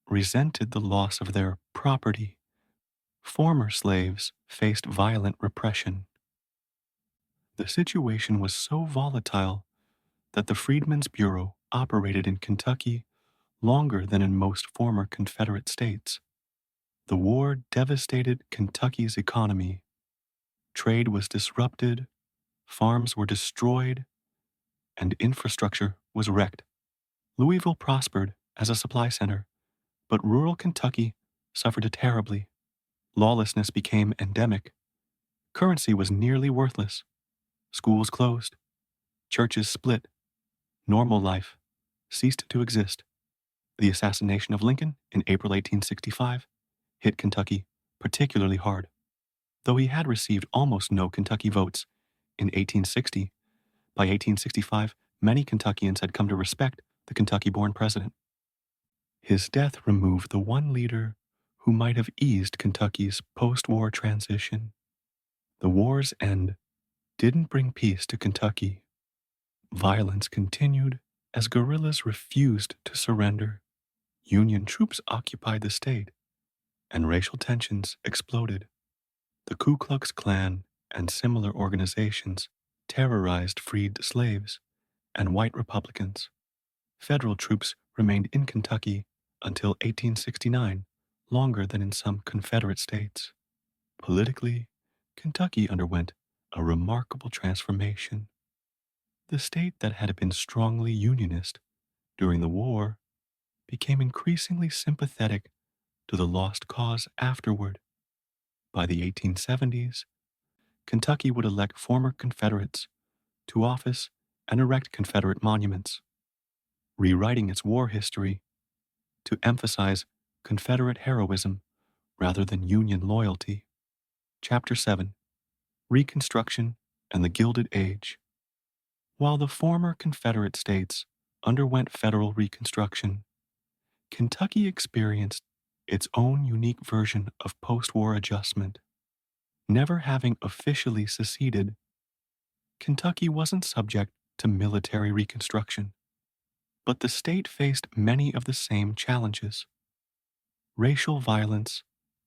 resented the loss of their property. Former slaves faced violent repression. The situation was so volatile that the Freedmen's Bureau operated in Kentucky longer than in most former Confederate states. The war devastated Kentucky's economy. Trade was disrupted, farms were destroyed, and infrastructure was wrecked. Louisville prospered as a supply center, but rural Kentucky suffered terribly. Lawlessness became endemic. Currency was nearly worthless. Schools closed. Churches split. Normal life ceased to exist. The assassination of Lincoln in April 1865 hit Kentucky particularly hard. Though he had received almost no Kentucky votes in 1860, by 1865, many Kentuckians had come to respect the Kentucky-born president. His death removed the one leader who might have eased Kentucky's post-war transition. The war's end didn't bring peace to Kentucky. Violence continued as guerrillas refused to surrender. Union troops occupied the state, and racial tensions exploded. The Ku Klux Klan and similar organizations terrorized freed slaves and white Republicans. Federal troops remained in Kentucky until 1869, longer than in some Confederate states. Politically, Kentucky underwent a remarkable transformation. The state that had been strongly Unionist during the war became increasingly sympathetic to the lost cause afterward. By the 1870s, Kentucky would elect former Confederates to office and erect Confederate monuments, rewriting its war history to emphasize Confederate heroism rather than Union loyalty. Chapter 7: Reconstruction and the Gilded Age. While the former Confederate states underwent federal reconstruction, Kentucky experienced its own unique version of post-war adjustment. Never having officially seceded, Kentucky wasn't subject to military reconstruction, but the state faced many of the same challenges: racial violence,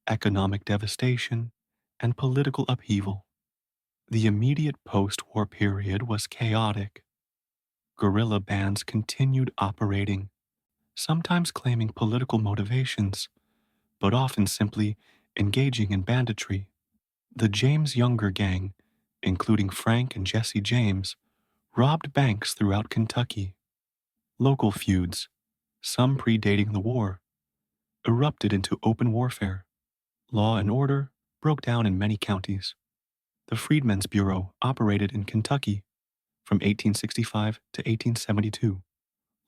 economic devastation, and political upheaval. The immediate post-war period was chaotic. Guerrilla bands continued operating, sometimes claiming political motivations, but often simply engaging in banditry. The James Younger Gang, including Frank and Jesse James, robbed banks throughout Kentucky. Local feuds, some predating the war, erupted into open warfare. Law and order broke down in many counties. The Freedmen's Bureau operated in Kentucky from 1865 to 1872,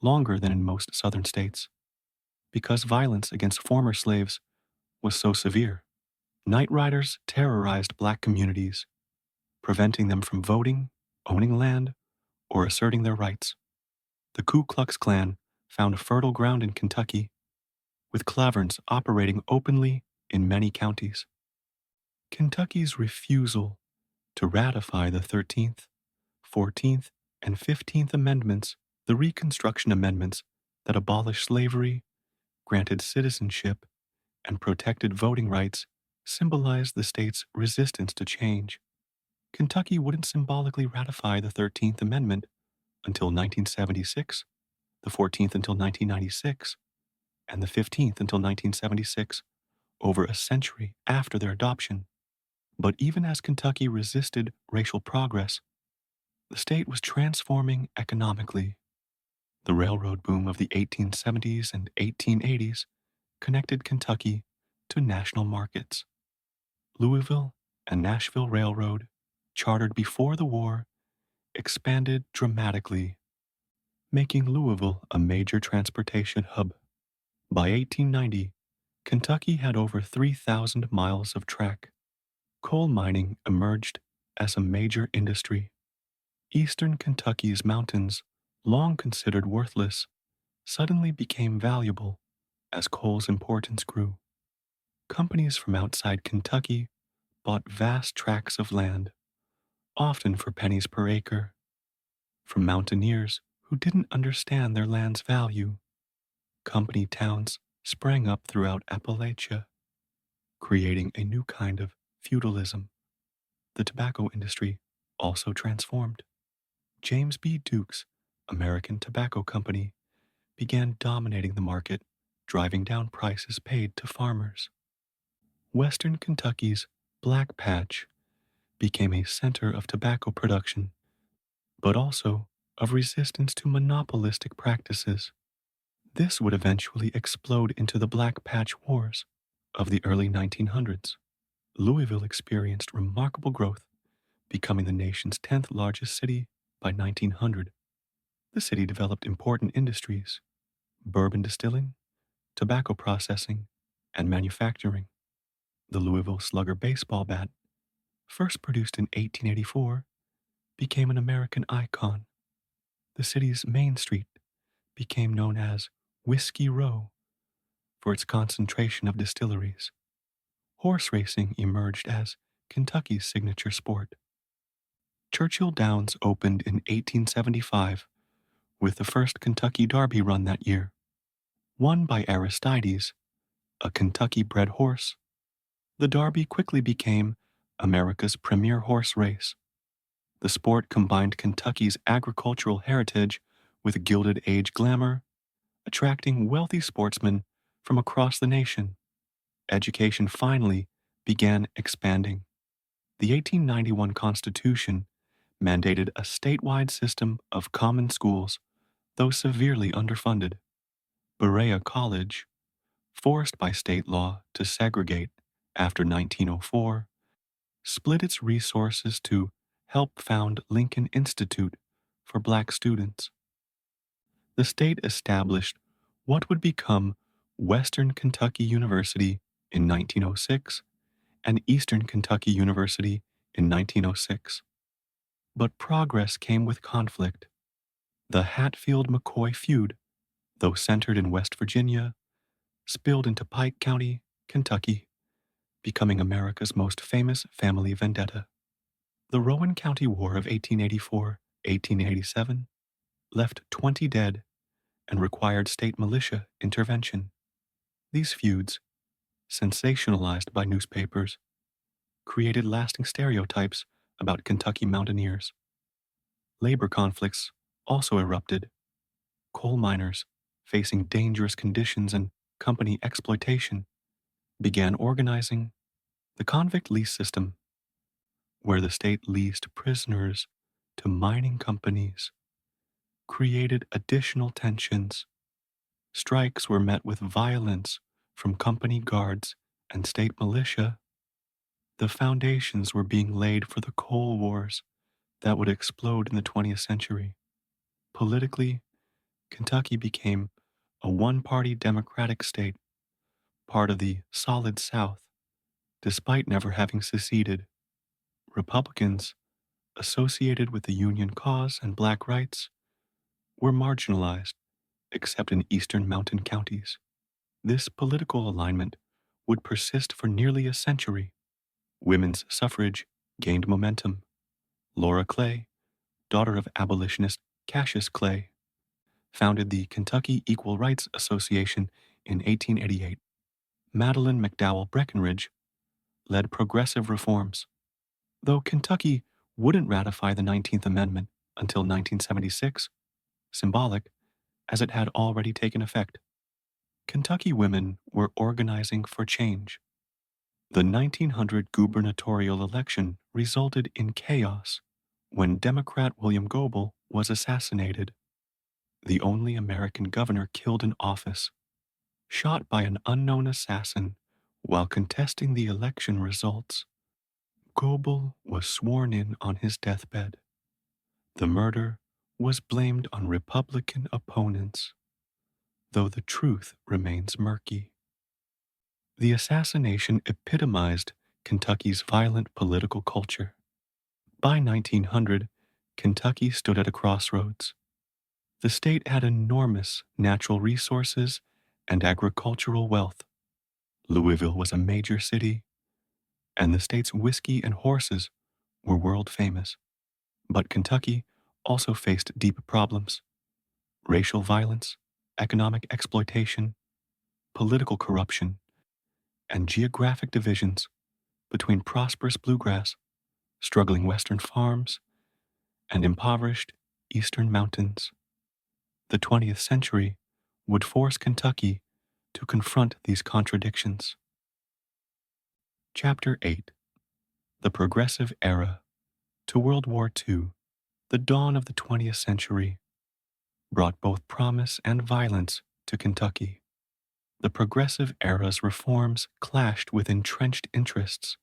longer than in most southern states. Because violence against former slaves was so severe, night riders terrorized black communities, preventing them from voting, owning land, or asserting their rights. The Ku Klux Klan found fertile ground in Kentucky, with klaverns operating openly in many counties. Kentucky's refusal to ratify the 13th, 14th, and 15th Amendments, the Reconstruction Amendments that abolished slavery, granted citizenship, and protected voting rights, symbolized the state's resistance to change. Kentucky wouldn't symbolically ratify the 13th Amendment until 1976, the 14th until 1996, and the 15th until 1976, over a century after their adoption. But even as Kentucky resisted racial progress, the state was transforming economically. The railroad boom of the 1870s and 1880s connected Kentucky to national markets. Louisville and Nashville Railroad, chartered before the war, expanded dramatically, making Louisville a major transportation hub. By 1890, Kentucky had over 3,000 miles of track. Coal mining emerged as a major industry. Eastern Kentucky's mountains long considered worthless, suddenly became valuable as coal's importance grew. Companies from outside Kentucky bought vast tracts of land, often for pennies per acre, from mountaineers who didn't understand their land's value. Company towns sprang up throughout Appalachia, creating a new kind of feudalism. The tobacco industry also transformed. James B. Duke's American Tobacco Company began dominating the market, driving down prices paid to farmers. Western Kentucky's Black Patch became a center of tobacco production, but also of resistance to monopolistic practices. This would eventually explode into the Black Patch Wars of the early 1900s. Louisville experienced remarkable growth, becoming the nation's 10th largest city by 1900. The city developed important industries: bourbon distilling, tobacco processing, and manufacturing. The Louisville Slugger baseball bat, first produced in 1884, became an American icon. The city's Main Street became known as Whiskey Row for its concentration of distilleries. Horse racing emerged as Kentucky's signature sport. Churchill Downs opened in 1875 with the first Kentucky Derby run that year. Won by Aristides, a Kentucky-bred horse, the Derby quickly became America's premier horse race. The sport combined Kentucky's agricultural heritage with Gilded Age glamour, attracting wealthy sportsmen from across the nation. Education finally began expanding. The 1891 Constitution mandated a statewide system of common schools, though severely underfunded. Berea College, forced by state law to segregate after 1904, split its resources to help found Lincoln Institute for black students. The state established what would become Western Kentucky University in 1906 and Eastern Kentucky University in 1906. But progress came with conflict. The Hatfield-McCoy feud, though centered in West Virginia, spilled into Pike County, Kentucky, becoming America's most famous family vendetta. The Rowan County War of 1884-1887 left 20 dead and required state militia intervention. These feuds, sensationalized by newspapers, created lasting stereotypes about Kentucky mountaineers. Labor conflicts also erupted. Coal miners, facing dangerous conditions and company exploitation, began organizing. The convict lease system, where the state leased prisoners to mining companies, created additional tensions. Strikes were met with violence from company guards and state militia. The foundations were being laid for the coal wars that would explode in the 20th century. Politically, Kentucky became a one-party Democratic state, part of the Solid South, despite never having seceded. Republicans, associated with the Union cause and black rights, were marginalized, except in eastern mountain counties. This political alignment would persist for nearly a century. Women's suffrage gained momentum. Laura Clay, daughter of abolitionist Cassius Clay, founded the Kentucky Equal Rights Association in 1888. Madeline McDowell Breckinridge led progressive reforms. Though Kentucky wouldn't ratify the 19th Amendment until 1976, symbolic as it had already taken effect, Kentucky women were organizing for change. The 1900 gubernatorial election resulted in chaos when Democrat William Goebel was assassinated, the only American governor killed in office, shot by an unknown assassin while contesting the election results. Goebel was sworn in on his deathbed. The murder was blamed on Republican opponents, though the truth remains murky. The assassination epitomized Kentucky's violent political culture. By 1900, Kentucky stood at a crossroads. The state had enormous natural resources and agricultural wealth. Louisville was a major city, and the state's whiskey and horses were world famous. But Kentucky also faced deep problems: racial violence, economic exploitation, political corruption, and geographic divisions between prosperous bluegrass, struggling western farms, and impoverished eastern mountains. The 20th century would force Kentucky to confront these contradictions. Chapter 8: The Progressive Era. To World War II, the dawn of the 20th century brought both promise and violence to Kentucky. The Progressive Era's reforms clashed with entrenched interests,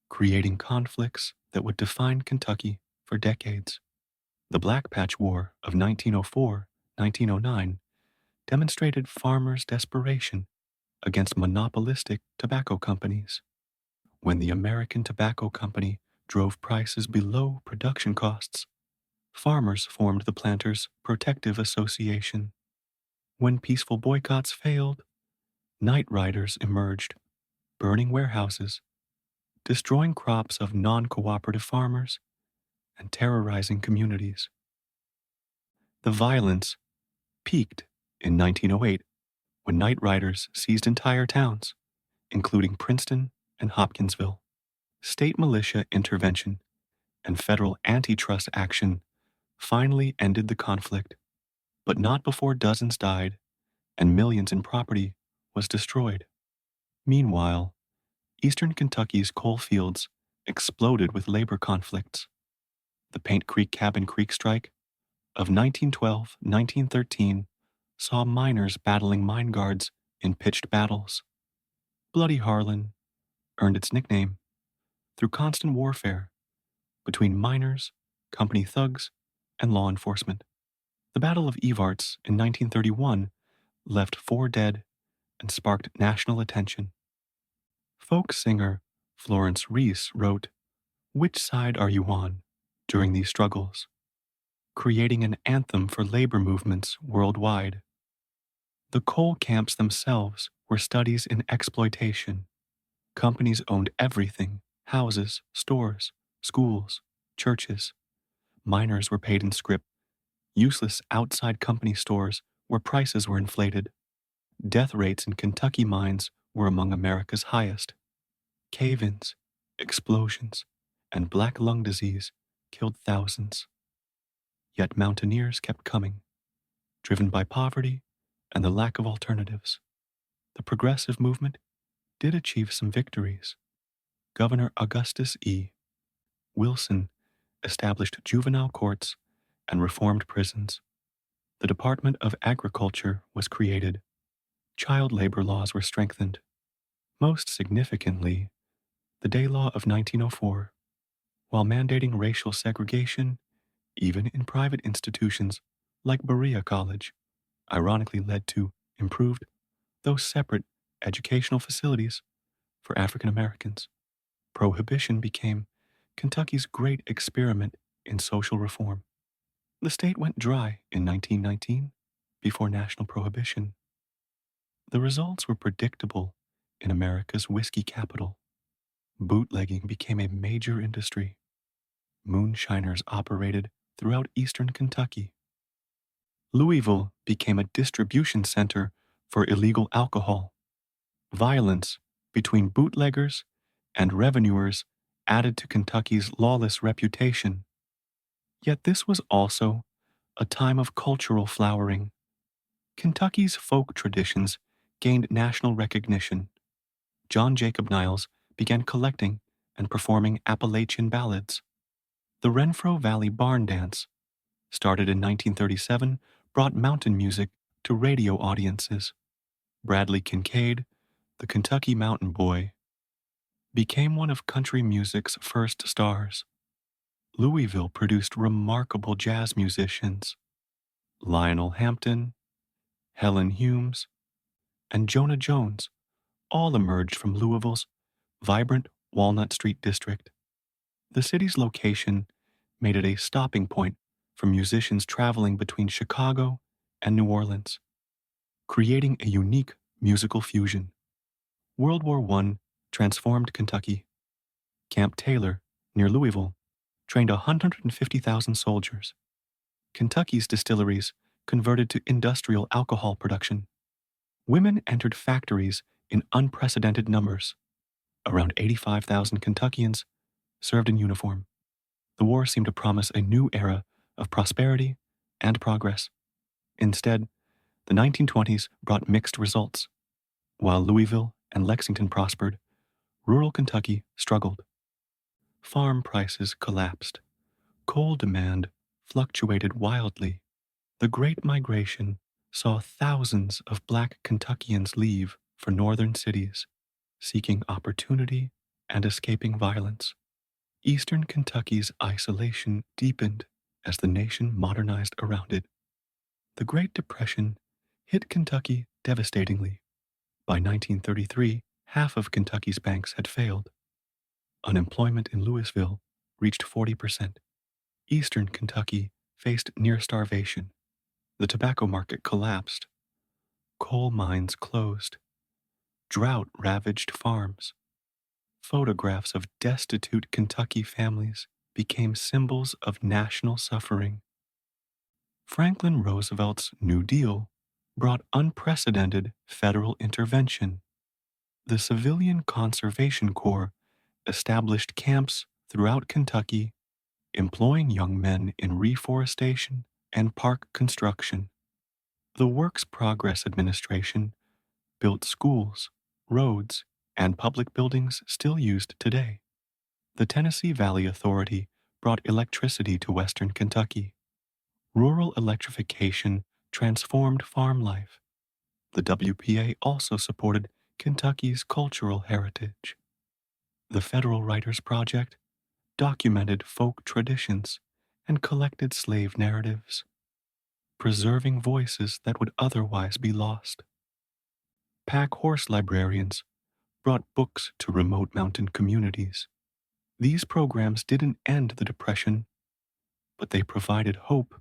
creating conflicts that would define Kentucky for decades. The Black Patch War of 1904-1909 demonstrated farmers' desperation against monopolistic tobacco companies. When the American Tobacco Company drove prices below production costs, farmers formed the Planters Protective Association. When peaceful boycotts failed, night riders emerged, burning warehouses, destroying crops of non-cooperative farmers, and terrorizing communities. The violence peaked in 1908 when night riders seized entire towns, including Princeton and Hopkinsville. State militia intervention and federal antitrust action finally ended the conflict, but not before dozens died and millions in property was destroyed. Meanwhile, eastern Kentucky's coal fields exploded with labor conflicts. The Paint Creek Cabin Creek strike of 1912-1913 saw miners battling mine guards in pitched battles. Bloody Harlan earned its nickname through constant warfare between miners, company thugs, and law enforcement. The Battle of Evarts in 1931 left 4 dead and sparked national attention. Folk singer Florence Reese wrote, "Which side are you on?" during these struggles, creating an anthem for labor movements worldwide. The coal camps themselves were studies in exploitation. Companies owned everything: houses, stores, schools, churches. Miners were paid in scrip, useless outside company stores where prices were inflated. Death rates in Kentucky mines were among America's highest. Cave-ins, explosions, and black lung disease killed thousands. Yet mountaineers kept coming, driven by poverty and the lack of alternatives. The progressive movement did achieve some victories. Governor Augustus E. Wilson established juvenile courts and reformed prisons. The Department of Agriculture was created. Child labor laws were strengthened. Most significantly, the Day Law of 1904, while mandating racial segregation, even in private institutions like Berea College, ironically led to improved, though separate, educational facilities for African Americans. Prohibition became Kentucky's great experiment in social reform. The state went dry in 1919 before national prohibition. The results were predictable in America's whiskey capital. Bootlegging became a major industry. Moonshiners operated throughout eastern Kentucky. Louisville became a distribution center for illegal alcohol. Violence between bootleggers and revenuers added to Kentucky's lawless reputation. Yet this was also a time of cultural flowering. Kentucky's folk traditions gained national recognition. John Jacob Niles began collecting and performing Appalachian ballads. The Renfro Valley Barn Dance, started in 1937, brought mountain music to radio audiences. Bradley Kincaid, the Kentucky Mountain Boy, became one of country music's first stars. Louisville produced remarkable jazz musicians. Lionel Hampton, Helen Humes, and Jonah Jones all emerged from Louisville's vibrant Walnut Street district. The city's location made it a stopping point from musicians traveling between Chicago and New Orleans, creating a unique musical fusion. World War I transformed Kentucky. Camp Taylor, near Louisville, trained 150,000 soldiers. Kentucky's distilleries converted to industrial alcohol production. Women entered factories in unprecedented numbers. Around 85,000 Kentuckians served in uniform. The war seemed to promise a new era of prosperity and progress. Instead, the 1920s brought mixed results. While Louisville and Lexington prospered, rural Kentucky struggled. Farm prices collapsed. Coal demand fluctuated wildly. The Great Migration saw thousands of Black Kentuckians leave for northern cities, seeking opportunity and escaping violence. Eastern Kentucky's isolation deepened as the nation modernized around it. The Great Depression hit Kentucky devastatingly. By 1933, half of Kentucky's banks had failed. Unemployment in Louisville reached 40%. Eastern Kentucky faced near starvation. The tobacco market collapsed. Coal mines closed. Drought ravaged farms. Photographs of destitute Kentucky families became symbols of national suffering. Franklin Roosevelt's New Deal brought unprecedented federal intervention. The Civilian Conservation Corps established camps throughout Kentucky, employing young men in reforestation and park construction. The Works Progress Administration built schools, roads, and public buildings still used today. The Tennessee Valley Authority brought electricity to western Kentucky. Rural electrification transformed farm life. The WPA also supported Kentucky's cultural heritage. The Federal Writers Project documented folk traditions and collected slave narratives, preserving voices that would otherwise be lost. Pack horse librarians brought books to remote mountain communities. These programs didn't end the Depression, but they provided hope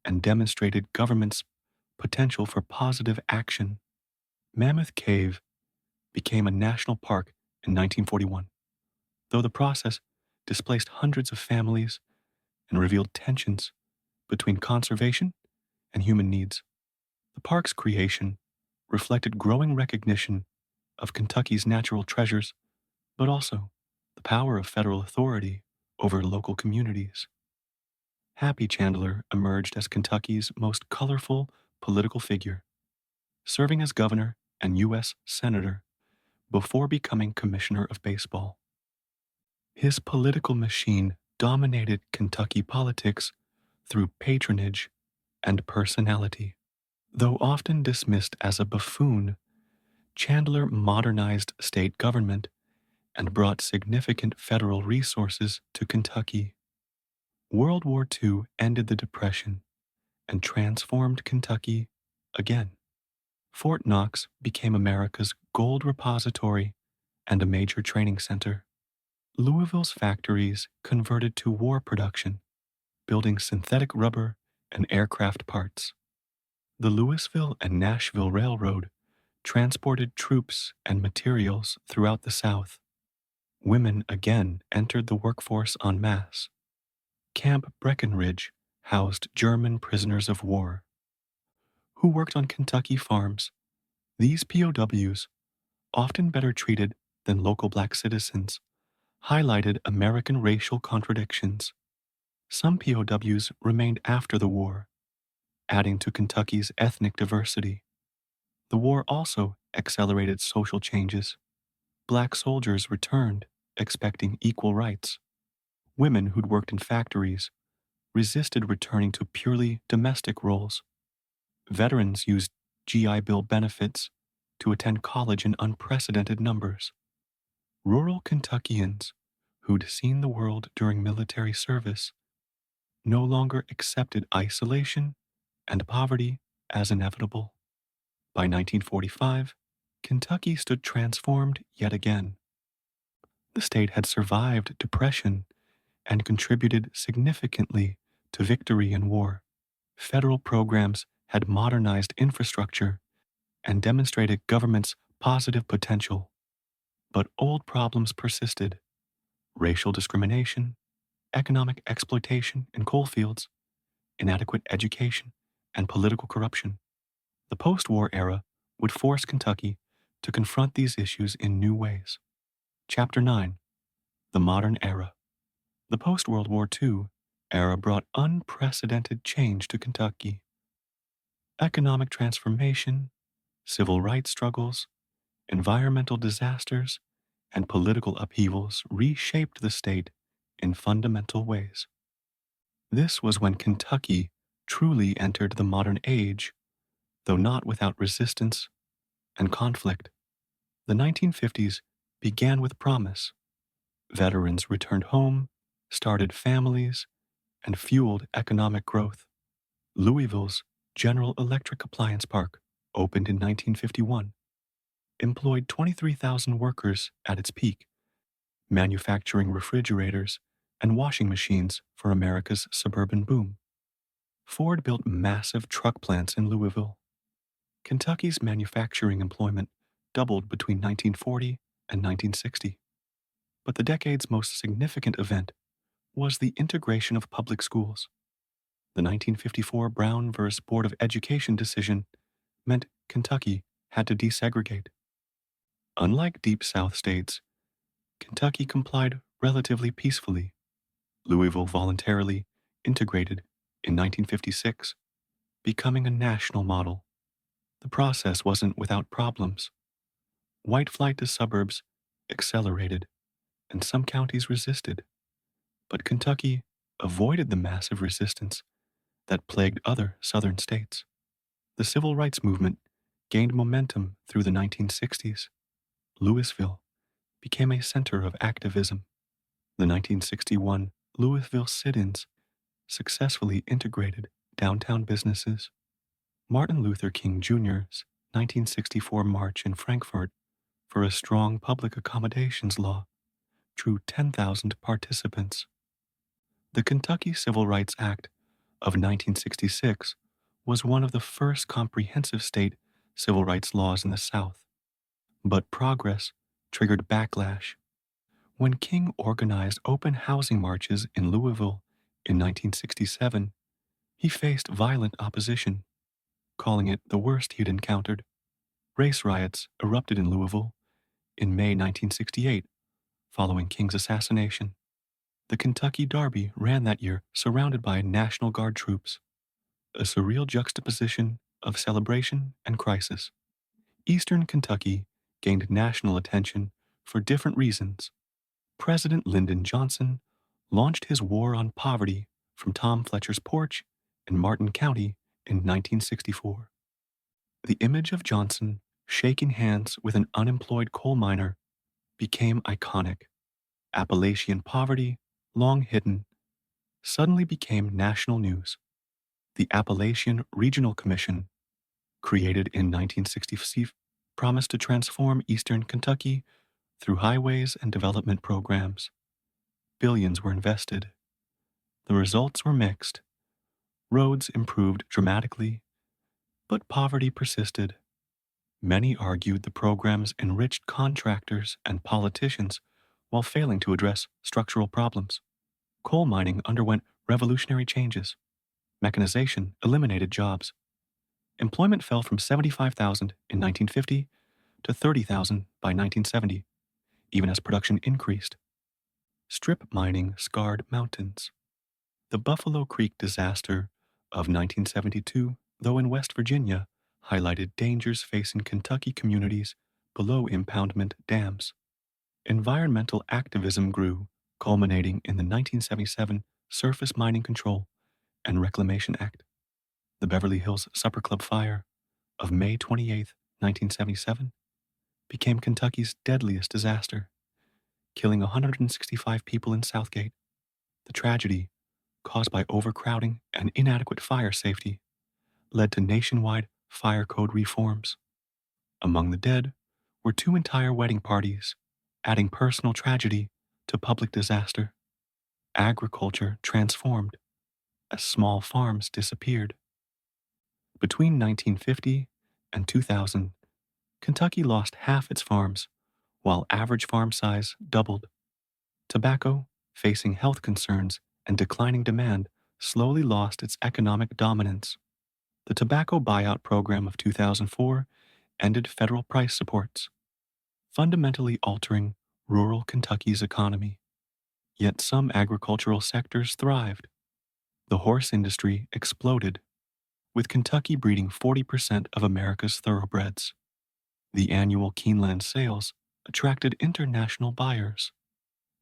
and demonstrated government's potential for positive action. Mammoth Cave became a national park in 1941, though the process displaced hundreds of families and revealed tensions between conservation and human needs. The park's creation reflected growing recognition of Kentucky's natural treasures, but also the power of federal authority over local communities. Happy Chandler emerged as Kentucky's most colorful political figure, serving as governor and U.S. Senator before becoming commissioner of baseball. His political machine dominated Kentucky politics through patronage and personality. Though often dismissed as a buffoon, Chandler modernized state government and brought significant federal resources to Kentucky. World War II ended the Depression and transformed Kentucky again. Fort Knox became America's gold repository and a major training center. Louisville's factories converted to war production, building synthetic rubber and aircraft parts. The Louisville and Nashville Railroad transported troops and materials throughout the South. Women again entered the workforce en masse. Camp Breckinridge housed German prisoners of war who worked on Kentucky farms. These POWs, often better treated than local black citizens, highlighted American racial contradictions. Some POWs remained after the war, adding to Kentucky's ethnic diversity. The war also accelerated social changes. Black soldiers returned, expecting equal rights. Women who'd worked in factories resisted returning to purely domestic roles. Veterans used GI Bill benefits to attend college in unprecedented numbers. Rural Kentuckians who'd seen the world during military service no longer accepted isolation and poverty as inevitable. By 1945, Kentucky stood transformed yet again. The state had survived depression and contributed significantly to victory in war. Federal programs had modernized infrastructure and demonstrated government's positive potential. But old problems persisted: racial discrimination, economic exploitation in coal fields, inadequate education, and political corruption. The post war era would force Kentucky to confront these issues in new ways. Chapter 9: The Modern Era. The post World War II era brought unprecedented change to Kentucky. Economic transformation, civil rights struggles, environmental disasters, and political upheavals reshaped the state in fundamental ways. This was when Kentucky truly entered the modern age, though not without resistance and conflict. The 1950s began with promise. Veterans returned home, started families, and fueled economic growth. Louisville's General Electric Appliance Park, opened in 1951, employed 23,000 workers at its peak, manufacturing refrigerators and washing machines for America's suburban boom. Ford built massive truck plants in Louisville. Kentucky's manufacturing employment doubled between 1940 and 1960. But the decade's most significant event was the integration of public schools. The 1954 Brown v. Board of Education decision meant Kentucky had to desegregate. Unlike Deep South states, Kentucky complied relatively peacefully. Louisville voluntarily integrated in 1956, becoming a national model. The process wasn't without problems. White flight to suburbs accelerated, and some counties resisted. But Kentucky avoided the massive resistance that plagued other southern states. The civil rights movement gained momentum through the 1960s. Louisville became a center of activism. The 1961 Louisville sit-ins successfully integrated downtown businesses. Martin Luther King Jr.'s 1964 march in Frankfort for a strong public accommodations law drew 10,000 participants. The Kentucky Civil Rights Act of 1966 was one of the first comprehensive state civil rights laws in the South. But progress triggered backlash. When King organized open housing marches in Louisville in 1967, he faced violent opposition, calling it the worst he'd encountered. Race riots erupted in Louisville in May 1968, following King's assassination. The Kentucky Derby ran that year surrounded by National Guard troops, a surreal juxtaposition of celebration and crisis. Eastern Kentucky gained national attention for different reasons. President Lyndon Johnson launched his war on poverty from Tom Fletcher's porch in Martin County in 1964. The image of Johnson shaking hands with an unemployed coal miner became iconic. Appalachian poverty, long hidden, suddenly became national news. The Appalachian Regional Commission, created in 1960, promised to transform eastern Kentucky through highways and development programs. Billions were invested. The results were mixed. Roads improved dramatically, but poverty persisted. Many argued the programs enriched contractors and politicians while failing to address structural problems. Coal mining underwent revolutionary changes. Mechanization eliminated jobs. Employment fell from 75,000 in 1950 to 30,000 by 1970, even as production increased. Strip mining scarred mountains. The Buffalo Creek disaster of 1972, though in West Virginia, highlighted dangers facing Kentucky communities below impoundment dams. Environmental activism grew, culminating in the 1977 Surface Mining Control and Reclamation Act. The Beverly Hills Supper Club fire of May 28, 1977, became Kentucky's deadliest disaster, killing 165 people in Southgate. The tragedy, caused by overcrowding and inadequate fire safety, led to nationwide fire code reforms. Among the dead were 2 entire wedding parties, adding personal tragedy to public disaster. Agriculture transformed. as small farms disappeared. Between 1950 and 2000, Kentucky lost half its farms, while average farm size doubled. Tobacco, facing health concerns and declining demand, slowly lost its economic dominance. The Tobacco Buyout Program of 2004 ended federal price supports, fundamentally altering rural Kentucky's economy. Yet some agricultural sectors thrived. The horse industry exploded, with Kentucky breeding 40% of America's thoroughbreds. The annual Keeneland sales attracted international buyers.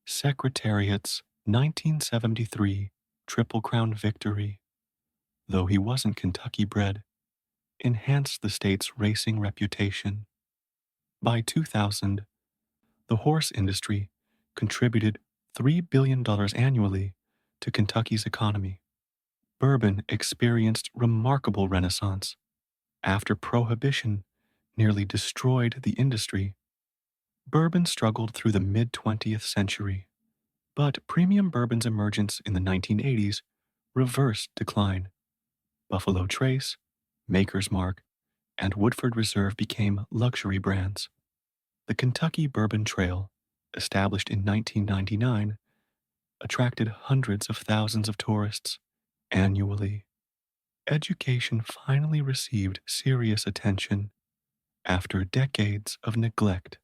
Secretariat's 1973 Triple Crown victory, though he wasn't Kentucky bred, enhanced the state's racing reputation. By 2000, the horse industry contributed $3 billion annually to Kentucky's economy. Bourbon experienced remarkable renaissance. After Prohibition nearly destroyed the industry, bourbon struggled through the mid-20th century. But premium bourbon's emergence in the 1980s reversed decline. Buffalo Trace, Maker's Mark, and Woodford Reserve became luxury brands. The Kentucky Bourbon Trail, established in 1999, attracted hundreds of thousands of tourists annually. Education finally received serious attention after decades of neglect.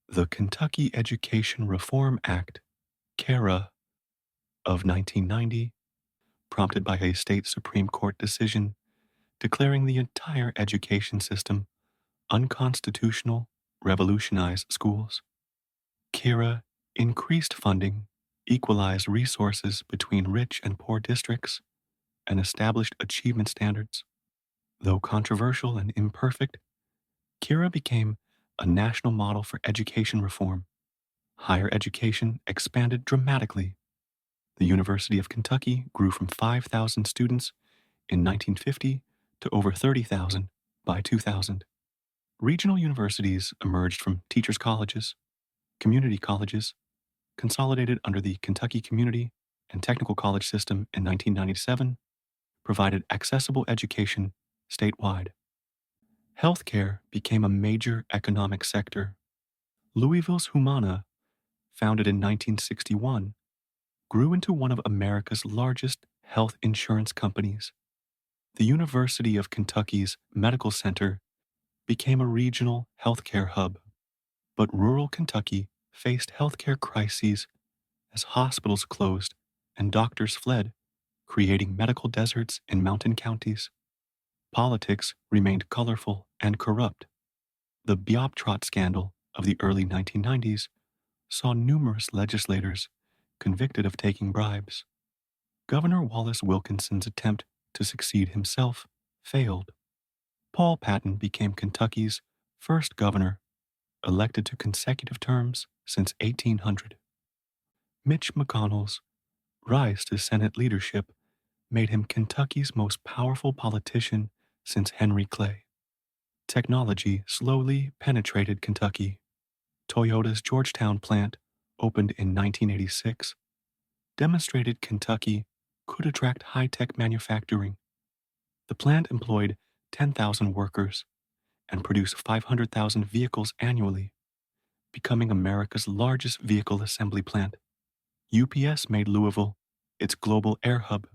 The Kentucky Education Reform Act, KERA, of 1990, prompted by a state Supreme Court decision declaring the entire education system unconstitutional, revolutionized schools. KERA increased funding, equalized resources between rich and poor districts, and established achievement standards. Though controversial and imperfect, KERA became a national model for education reform. Higher education expanded dramatically. The University of Kentucky grew from 5,000 students in 1950 to over 30,000 by 2000. Regional universities emerged from teachers' colleges, community colleges, consolidated under the Kentucky Community and Technical College System in 1997, provided accessible education statewide. Healthcare became a major economic sector. Louisville's Humana, founded in 1961, grew into one of America's largest health insurance companies. The University of Kentucky's Medical Center became a regional healthcare hub, but rural Kentucky faced healthcare crises as hospitals closed and doctors fled, creating medical deserts in mountain counties. Politics remained colorful and corrupt. The Beoptrot scandal of the early 1990s saw numerous legislators convicted of taking bribes. Governor Wallace Wilkinson's attempt to succeed himself failed. Paul Patton became Kentucky's first governor, elected to consecutive terms since 1800. Mitch McConnell's rise to Senate leadership made him Kentucky's most powerful politician since Henry Clay. Technology slowly penetrated Kentucky. Toyota's Georgetown plant, opened in 1986, demonstrated Kentucky could attract high-tech manufacturing. The plant employed 10,000 workers and produced 500,000 vehicles annually, becoming America's largest vehicle assembly plant. UPS made Louisville its global air hub,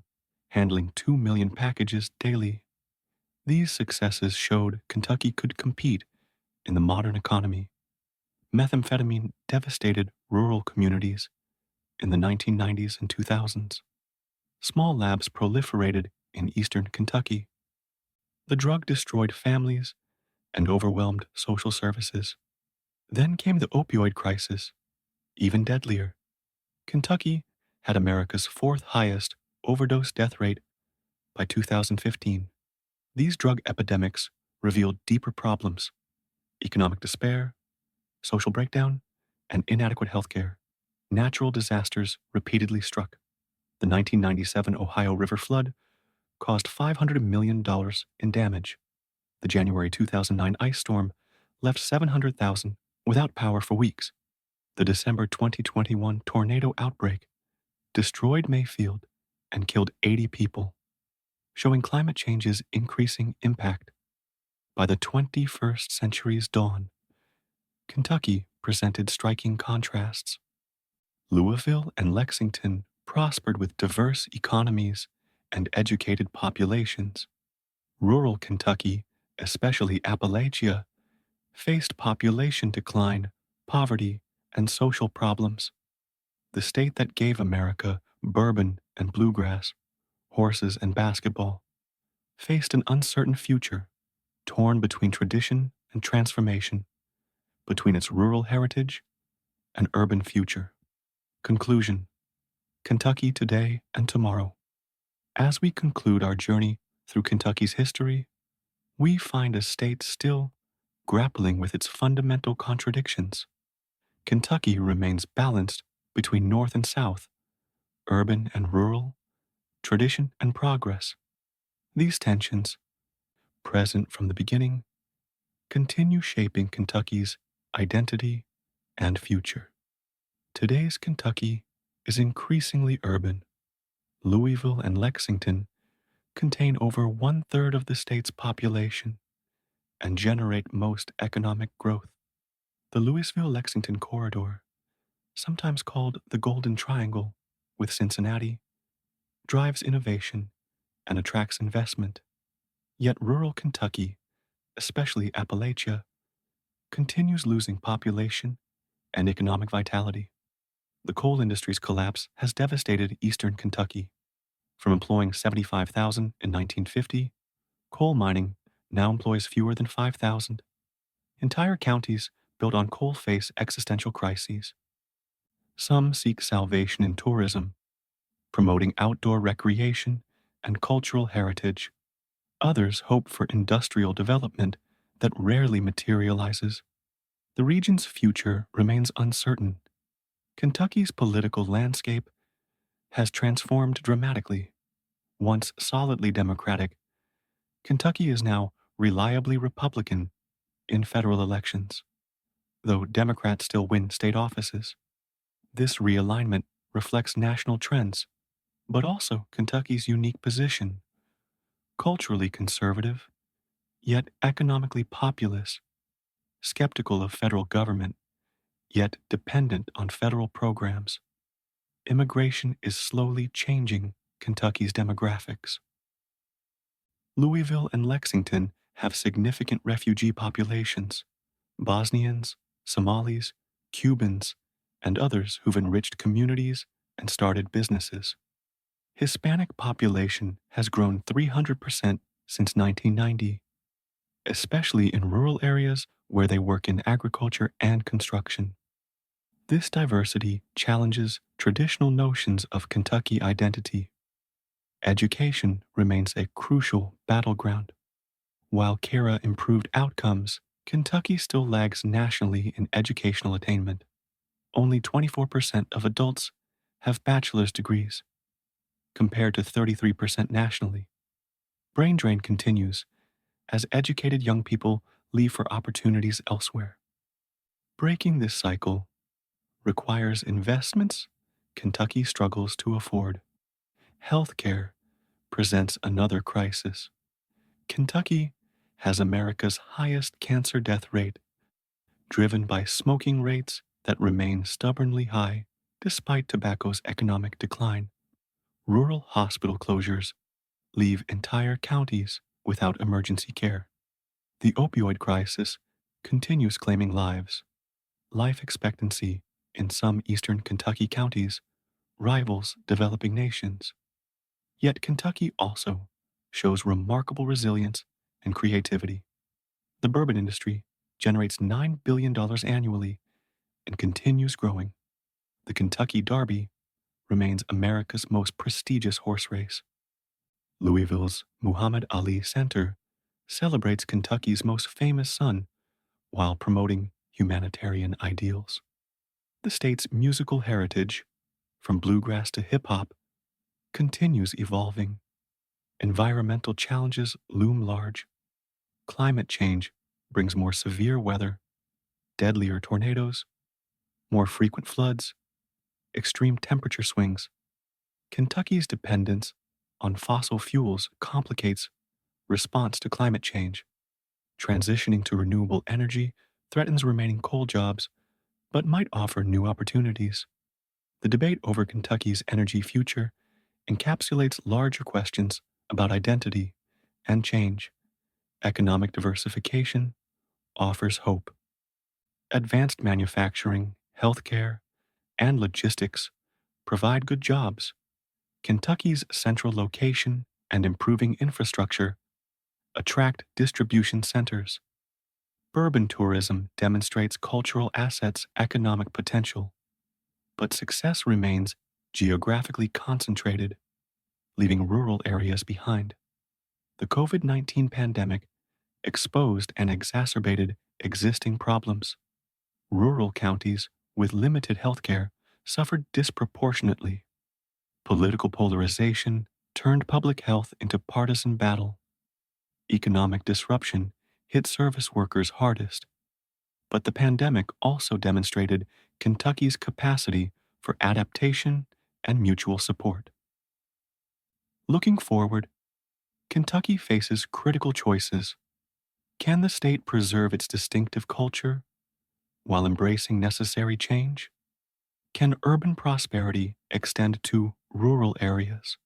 handling 2 million packages daily. These successes showed Kentucky could compete in the modern economy. Methamphetamine devastated rural communities in the 1990s and 2000s. Small labs proliferated in eastern Kentucky. The drug destroyed families and overwhelmed social services. Then came the opioid crisis, even deadlier. Kentucky had America's fourth highest overdose death rate by 2015. These drug epidemics revealed deeper problems: economic despair, social breakdown, and inadequate healthcare. Natural disasters repeatedly struck. The 1997 Ohio River flood caused $500 million in damage. The January 2009 ice storm left 700,000 without power for weeks. The December 2021 tornado outbreak destroyed Mayfield and killed 80 people, showing climate change's increasing impact. By the 21st century's dawn, Kentucky presented striking contrasts. Louisville and Lexington prospered with diverse economies and educated populations. Rural Kentucky, especially Appalachia, faced population decline, poverty, and social problems. The state that gave America bourbon and bluegrass, horses and basketball, faced an uncertain future, torn between tradition and transformation, between its rural heritage and urban future. Conclusion: Kentucky today and tomorrow. As we conclude our journey through Kentucky's history, we find a state still grappling with its fundamental contradictions. Kentucky remains balanced between North and South, urban and rural, tradition and progress. These tensions, present from the beginning, continue shaping Kentucky's identity and future. Today's Kentucky is increasingly urban. Louisville and Lexington contain over one-third of the state's population and generate most economic growth. The Louisville-Lexington corridor, sometimes called the Golden Triangle, with Cincinnati, drives innovation and attracts investment. Yet rural Kentucky, especially Appalachia, continues losing population and economic vitality. The coal industry's collapse has devastated eastern Kentucky. From employing 75,000 in 1950, coal mining now employs fewer than 5,000. Entire counties built on coal face existential crises. Some seek salvation in tourism, promoting outdoor recreation and cultural heritage. Others hope for industrial development that rarely materializes. The region's future remains uncertain. Kentucky's political landscape has transformed dramatically. Once solidly Democratic, Kentucky is now reliably Republican in federal elections, though Democrats still win state offices. This realignment reflects national trends, but also Kentucky's unique position: culturally conservative, yet economically populous, skeptical of federal government, yet dependent on federal programs. Immigration is slowly changing Kentucky's demographics. Louisville and Lexington have significant refugee populations: Bosnians, Somalis, Cubans, and others who've enriched communities and started businesses. Hispanic population has grown 300% since 1990, especially in rural areas where they work in agriculture and construction. This diversity challenges traditional notions of Kentucky identity. Education remains a crucial battleground. While CARA improved outcomes, Kentucky still lags nationally in educational attainment. Only 24% of adults have bachelor's degrees, compared to 33% nationally. Brain drain continues as educated young people leave for opportunities elsewhere. Breaking this cycle requires investments Kentucky struggles to afford. Healthcare presents another crisis. Kentucky has America's highest cancer death rate, driven by smoking rates that remain stubbornly high despite tobacco's economic decline. Rural hospital closures leave entire counties without emergency care. The opioid crisis continues claiming lives. Life expectancy in some eastern Kentucky counties rivals developing nations. Yet Kentucky also shows remarkable resilience and creativity. The bourbon industry generates $9 billion annually and continues growing. The Kentucky Derby remains America's most prestigious horse race. Louisville's Muhammad Ali Center celebrates Kentucky's most famous son while promoting humanitarian ideals. The state's musical heritage, from bluegrass to hip hop, continues evolving. Environmental challenges loom large. Climate change brings more severe weather, deadlier tornadoes, more frequent floods, extreme temperature swings, Kentucky's dependence on fossil fuels complicates response to climate change. Transitioning to renewable energy threatens remaining coal jobs, but might offer new opportunities. The debate over Kentucky's energy future encapsulates larger questions about identity and change. Economic diversification offers hope. Advanced manufacturing, healthcare, and logistics provide good jobs. Kentucky's central location and improving infrastructure attract distribution centers. Urban tourism demonstrates cultural assets' economic potential, but success remains geographically concentrated, leaving rural areas behind. The COVID-19 pandemic exposed and exacerbated existing problems. Rural counties with limited healthcare suffered disproportionately. Political polarization turned public health into partisan battle. Economic disruption hit service workers hardest. But the pandemic also demonstrated Kentucky's capacity for adaptation and mutual support. Looking forward, Kentucky faces critical choices. Can the state preserve its distinctive culture while embracing necessary change? Can urban prosperity extend to rural areas?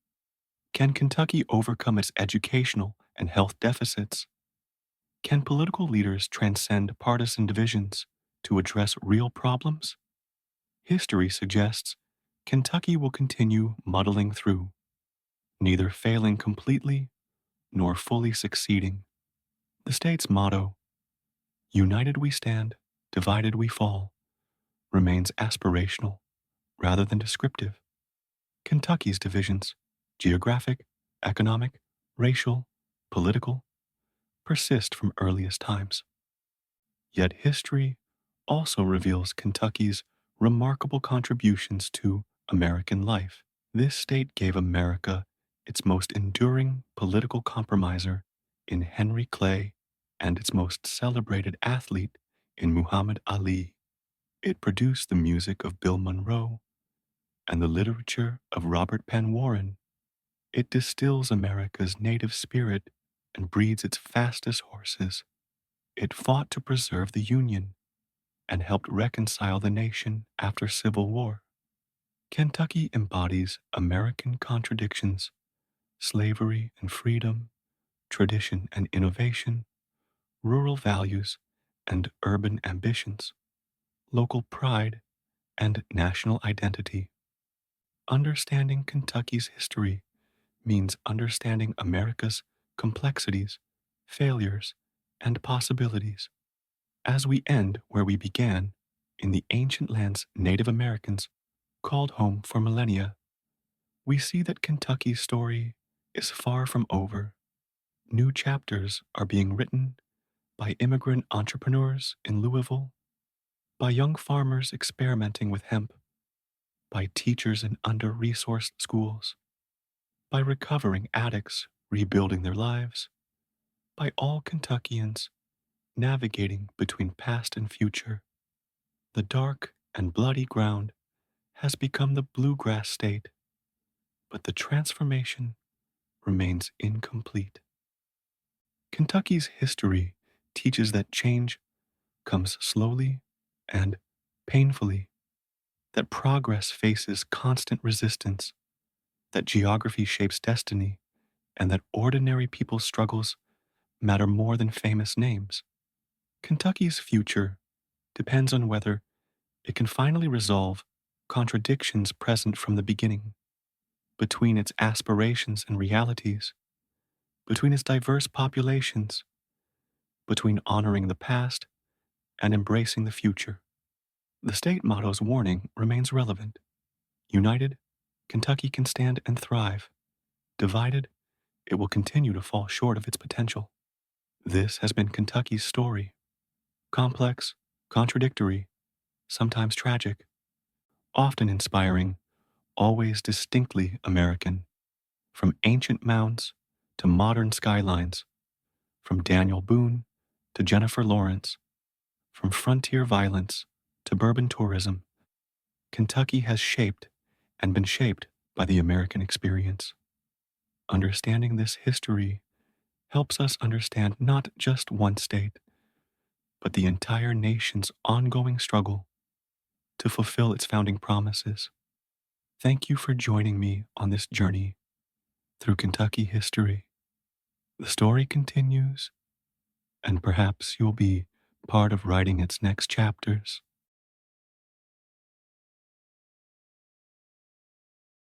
Can Kentucky overcome its educational and health deficits? Can political leaders transcend partisan divisions to address real problems? History suggests Kentucky will continue muddling through, neither failing completely nor fully succeeding. The state's motto, United we stand, divided we fall, remains aspirational rather than descriptive. Kentucky's divisions, geographic, economic, racial, political, persist from earliest times. Yet history also reveals Kentucky's remarkable contributions to American life. This state gave America its most enduring political compromiser in Henry Clay and its most celebrated athlete in Muhammad Ali. It produced the music of Bill Monroe and the literature of Robert Penn Warren. It distills America's native spirit and breeds its fastest horses. It fought to preserve the Union and helped reconcile the nation after Civil War. Kentucky embodies American contradictions, slavery and freedom, tradition and innovation, rural values and urban ambitions, local pride and national identity. Understanding Kentucky's history means understanding America's complexities, failures, and possibilities. As we end where we began, in the ancient lands Native Americans called home for millennia, we see that Kentucky's story is far from over. New chapters are being written by immigrant entrepreneurs in Louisville, by young farmers experimenting with hemp, by teachers in under resourced schools, by recovering addicts rebuilding their lives, by all Kentuckians navigating between past and future. The dark and bloody ground has become the bluegrass state, but the transformation remains incomplete. Kentucky's history teaches that change comes slowly and painfully, that progress faces constant resistance, that geography shapes destiny, and that ordinary people's struggles matter more than famous names. Kentucky's future depends on whether it can finally resolve contradictions present from the beginning, between its aspirations and realities, between its diverse populations, between honoring the past and embracing the future. The state motto's warning remains relevant. United, Kentucky can stand and thrive. Divided, it will continue to fall short of its potential. This has been Kentucky's story. Complex, contradictory, sometimes tragic, often inspiring, always distinctly American. From ancient mounds to modern skylines, from Daniel Boone to Jennifer Lawrence, from frontier violence to bourbon tourism, Kentucky has shaped and been shaped by the American experience. Understanding this history helps us understand not just one state, but the entire nation's ongoing struggle to fulfill its founding promises. Thank you for joining me on this journey through Kentucky history. The story continues, and perhaps you'll be part of writing its next chapters.